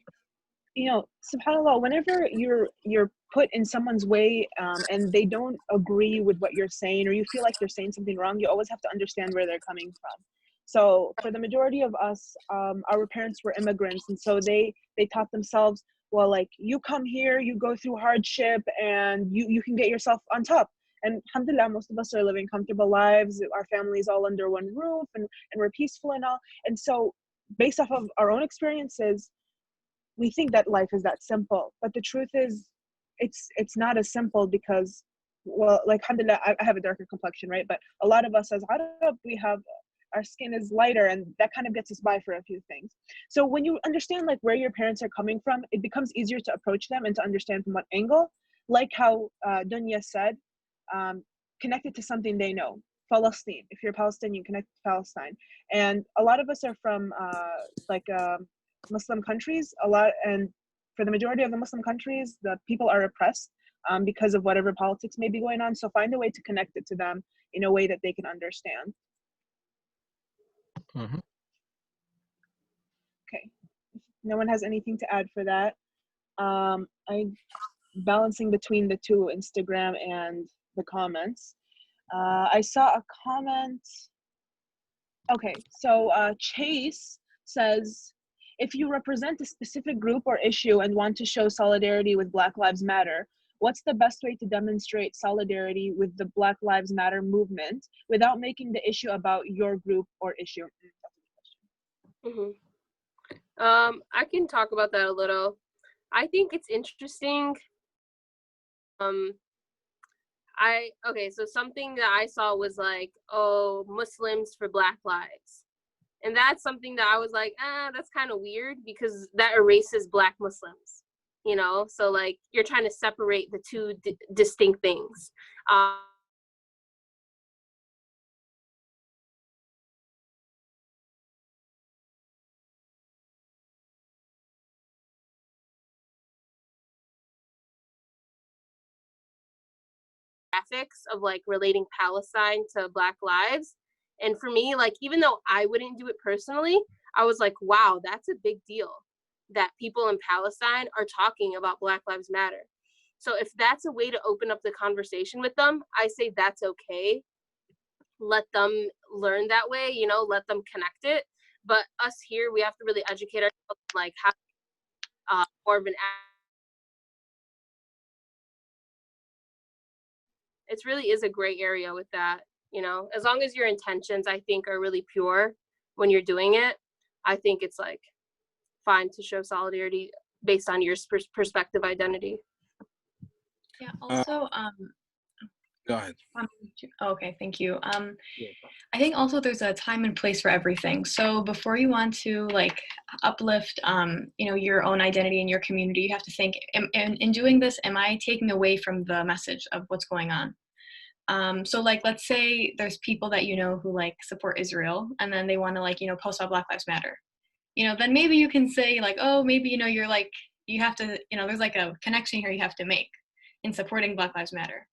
You know, subhanAllah, whenever you're put in someone's way and they don't agree with what you're saying, or you feel like they're saying something wrong, you always have to understand where they're coming from. So for the majority of us, our parents were immigrants, and so they taught themselves, well, like, you come here, you go through hardship, and you can get yourself on top. And alhamdulillah, most of us are living comfortable lives, our families all under one roof, and we're peaceful and all. And so based off of our own experiences, we think that life is that simple, but the truth is it's not as simple, because, well, like, alhamdulillah, I have a darker complexion, right? But a lot of us as Arab, we have, our skin is lighter, and that kind of gets us by for a few things. So when you understand like where your parents are coming from, it becomes easier to approach them and to understand from what angle. Like how Dunya said, connected to something they know. Palestine, if you're Palestinian, connect to Palestine. And a lot of us are from Muslim countries, and for the majority of the Muslim countries, the people are oppressed because of whatever politics may be going on. So find a way to connect it to them in a way that they can understand. Mm-hmm. Okay, if no one has anything to add for that. I'm balancing between the two, Instagram and the comments. I saw a comment. Okay, so Chase says, if you represent a specific group or issue and want to show solidarity with Black Lives Matter, what's the best way to demonstrate solidarity with the Black Lives Matter movement without making the issue about your group or issue? Mm-hmm. I can talk about that a little. I think it's interesting. So something that I saw was like, oh, Muslims for Black lives. And that's something that I was like, that's kind of weird, because that erases Black Muslims, you know? So like, you're trying to separate the two distinct things. Graphics of like relating Palestine to Black lives. And for me, like, even though I wouldn't do it personally, I was like, wow, that's a big deal that people in Palestine are talking about Black Lives Matter. So if that's a way to open up the conversation with them, I say that's okay. Let them learn that way, you know, let them connect it. But us here, we have to really educate ourselves, like, how more of an it really is a gray area with that, you know, as long as your intentions, I think, are really pure when you're doing it. I think it's like fine to show solidarity based on your perspective identity. Yeah, also, Go ahead. okay, thank you. I think also there's a time and place for everything. So before you want to like uplift, you know, your own identity in your community, you have to think, in doing this, am I taking away from the message of what's going on? So like, let's say there's people that you know who like support Israel, and then they want to like, you know, post about Black Lives Matter. You know, then maybe you can say like, oh, maybe, you know, you're like, you have to, you know, there's like a connection here you have to make in supporting Black Lives Matter.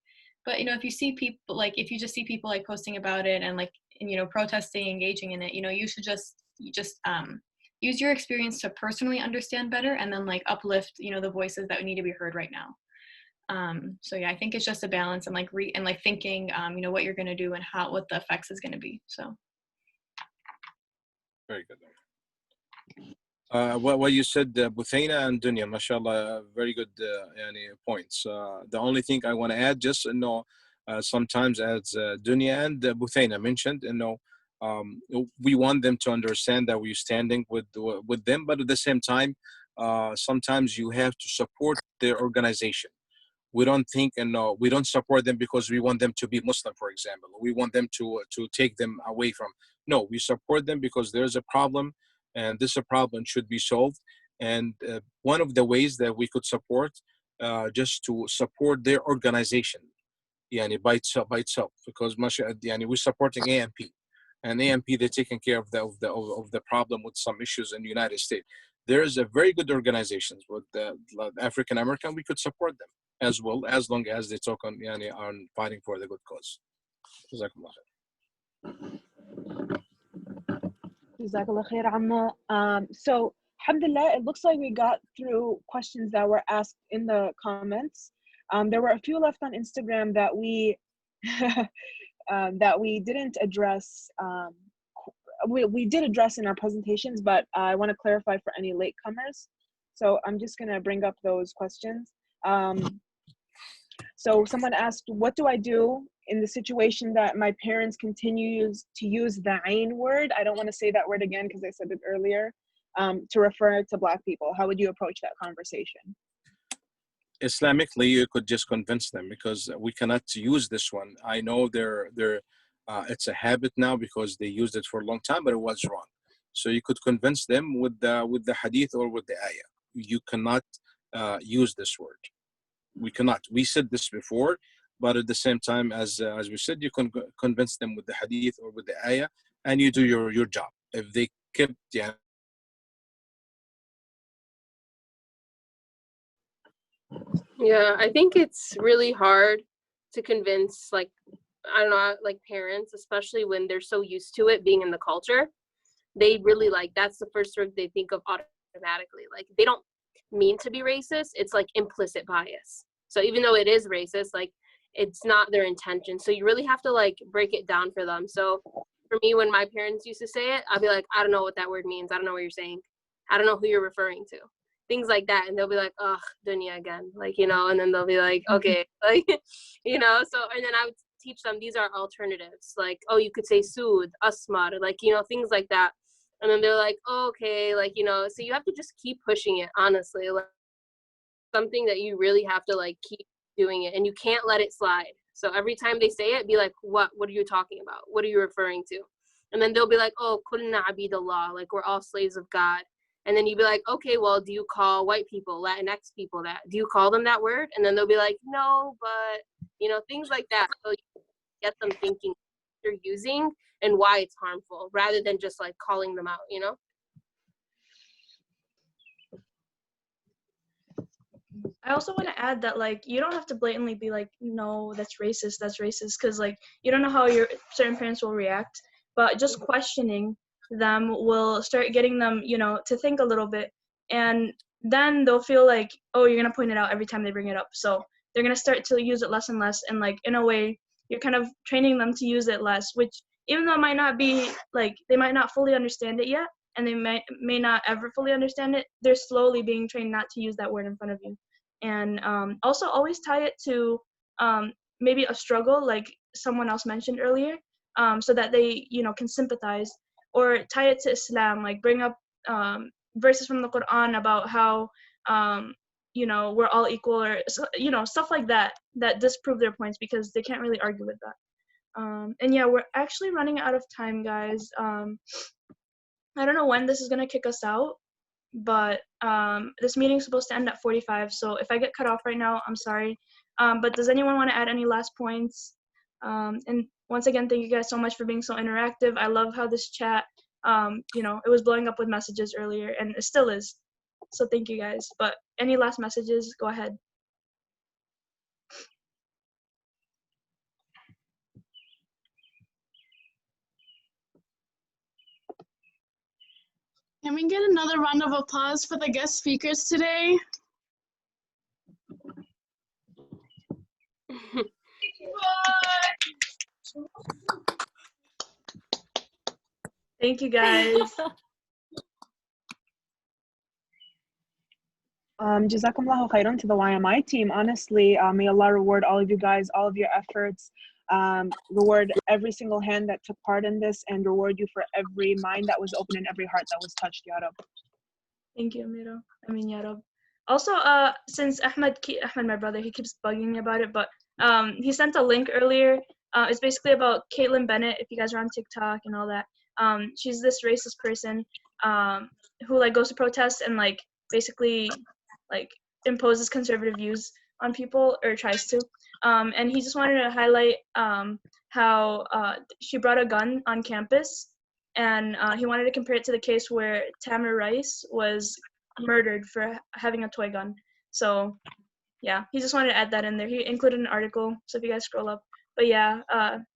But, you know, if you see people, like, if you just see people like posting about it and like, and, you know, protesting, engaging in it, you know, you should just use your experience to personally understand better, and then like uplift, you know, the voices that need to be heard right now. So yeah, I think it's just a balance, and like thinking, you know, what you're going to do and what the effects is going to be. So. Very good. What you said, Buthaina and Dunya, mashallah, very good points. The only thing I want to add, just, you know, sometimes as Dunya and Buthaina mentioned, you know, we want them to understand that we're standing with them, but at the same time, sometimes you have to support their organization. We don't think, and no, we don't support them because we want them to be Muslim, for example. We want them to take them away from. No, we support them because there's a problem, and this problem should be solved. And one of the ways that we could support, just to support their organization, يعني by itself because يعني we're supporting AMP, and AMP they're taking care of the problem with some issues in the United States. There's a very good organizations with the African American. We could support them as well as long as they talk on يعني on fighting for the good cause. Jazakallah khair. Jazakallah khair, Amma. So, alhamdulillah, it looks like we got through questions that were asked in the comments. There were a few left on Instagram that we that we didn't address. We did address in our presentations, but I want to clarify for any latecomers. So I'm just going to bring up those questions. So someone asked, what do I do in the situation that my parents continues to use the ain word? I don't want to say that word again because I said it earlier, to refer to Black people. How would you approach that conversation? Islamically, you could just convince them because we cannot use this one. I know it's a habit now because they used it for a long time, but it was wrong. So you could convince them with the hadith or with the ayah. You cannot use this word. We cannot. We said this before, but at the same time, as we said, you can convince them with the hadith or with the ayah, and you do your job. If they kept, yeah. Yeah, I think it's really hard to convince, like, I don't know, like parents, especially when they're so used to it being in the culture. They really that's the first word they think of automatically. Like, they don't mean to be racist. It's like implicit bias. So even though it is racist, like, it's not their intention. So you really have to like break it down for them. So for me, when my parents used to say it, I'd be like, I don't know what that word means. I don't know what you're saying. I don't know who you're referring to. Things like that. And they'll be like, ugh, dunya again. Like, you know, and then they'll be like, okay, like, you know, so, and then I would teach them, these are alternatives. Like, oh, you could say sood, asmar, like, you know, things like that. And then they're like, oh, okay, like, you know, so you have to just keep pushing it, honestly. Like, something that you really have to like keep doing it, and you can't let it slide. So every time they say it, be like, what are you talking about? What are you referring to? And then they'll be like, oh, kulna abidallah, like we're all slaves of God. And then you'd be like, okay, well, do you call white people, Latinx people that? Do you call them that word? And then they'll be like, no, but, you know, things like that. So you get them thinking what they're using and why it's harmful, rather than just like calling them out, you know? I also want to add that, like, you don't have to blatantly be like, no, that's racist, because, like, you don't know how your certain parents will react, but just questioning them will start getting them, you know, to think a little bit, and then they'll feel like, oh, you're going to point it out every time they bring it up, so they're going to start to use it less and less, and, like, in a way, you're kind of training them to use it less, which, even though it might not be, like, they might not fully understand it yet, and they may not ever fully understand it, they're slowly being trained not to use that word in front of you. And also always tie it to maybe a struggle like someone else mentioned earlier, so that they, you know, can sympathize, or tie it to Islam, like bring up verses from the Quran about how, you know, we're all equal, or, you know, stuff like that disprove their points, because they can't really argue with that. And yeah, we're actually running out of time, guys. I don't know when this is going to kick us out, but this meeting is supposed to end at 45, so if I get cut off right now, I'm sorry. But does anyone want to add any last points? And once again, thank you guys so much for being so interactive. I love how this chat, you know, it was blowing up with messages earlier, and it still is. So thank you guys. But any last messages, go ahead. Can we get another round of applause for the guest speakers today? Thank you guys. Jazakumullahu khairan to the YMI team. Honestly, may Allah reward all of you guys, all of your efforts, reward every single hand that took part in this, and reward you for every mind that was open and every heart that was touched, Ya Rab. Thank you, Amira. I mean, Ya Rab. Also, since Ahmed, my brother, he keeps bugging me about it, but he sent a link earlier. It's basically about Caitlin Bennett, if you guys are on TikTok and all that. She's this racist person who, like, goes to protests and, like, basically, like, imposes conservative views on people, or tries to. and he just wanted to highlight how she brought a gun on campus, and he wanted to compare it to the case where Tamir Rice was murdered for having a toy gun. So yeah, he just wanted to add that in there. He included an article, so if you guys scroll up. But yeah,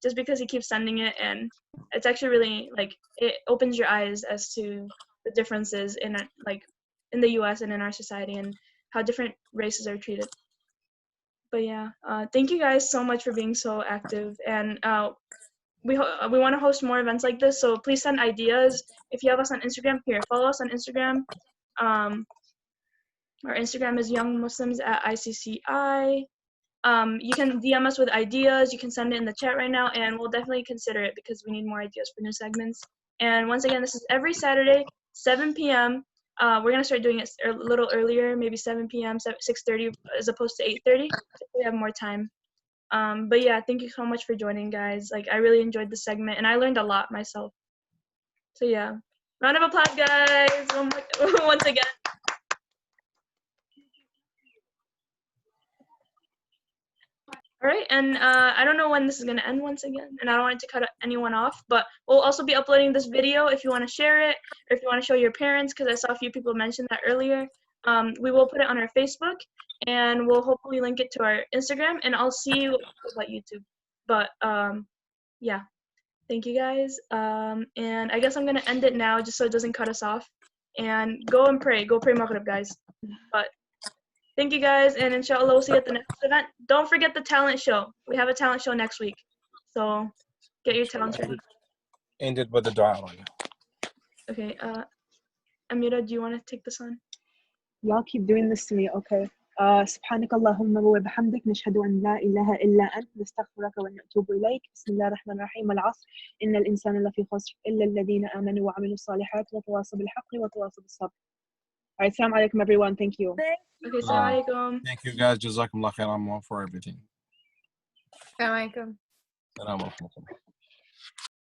just because he keeps sending it, and it's actually really, like, it opens your eyes as to the differences in, like, in the U.S. and in our society, and how different races are treated. But yeah, thank you guys so much for being so active, and we want to host more events like this, so please send ideas. If you have us on Instagram, here, follow us on Instagram. Our Instagram is youngmuslims@ICCI. You can DM us with ideas. You can send it in the chat right now, and we'll definitely consider it because we need more ideas for new segments. And once again, this is every Saturday, 7 p.m. We're gonna start doing it a little earlier, maybe 7 p.m., 6:30 as opposed to 8:30. So we have more time. But yeah, thank you so much for joining, guys. Like, I really enjoyed the segment, and I learned a lot myself. So yeah, round of applause, guys. Once again. All right, and I don't know when this is going to end once again, and I don't want it to cut anyone off, but we'll also be uploading this video if you want to share it, or if you want to show your parents, because I saw a few people mention that earlier. We will put it on our Facebook, and we'll hopefully link it to our Instagram, and I'll see you about YouTube. But yeah, thank you guys, and I guess I'm going to end it now just so it doesn't cut us off, and go and pray. Go pray Maghrib, guys. But thank you guys, and inshallah we'll see you at the next event. Don't forget the talent show. We have a talent show next week, so get your talents ready. Ended with the dua. Okay, Amira, do you want to take this on? Y'all keep doing this to me, okay. سبحانك اللهم وبحمدك نشهد أن لا إله إلا أنت نستغفرك ونتوب إليك بسم الله الرحمن الرحيم والعصر إن الإنسان لفي خسر إلا الذين آمنوا وعملوا الصالحات وتواصوا بالحق وتواصوا بالصبر. All right, assalamu alaikum everyone. Thank you. Okay, assalamu alaikum. Thank you guys. Jazakumullah khairan for everything. Assalamu alaikum. Assalamu alaikum.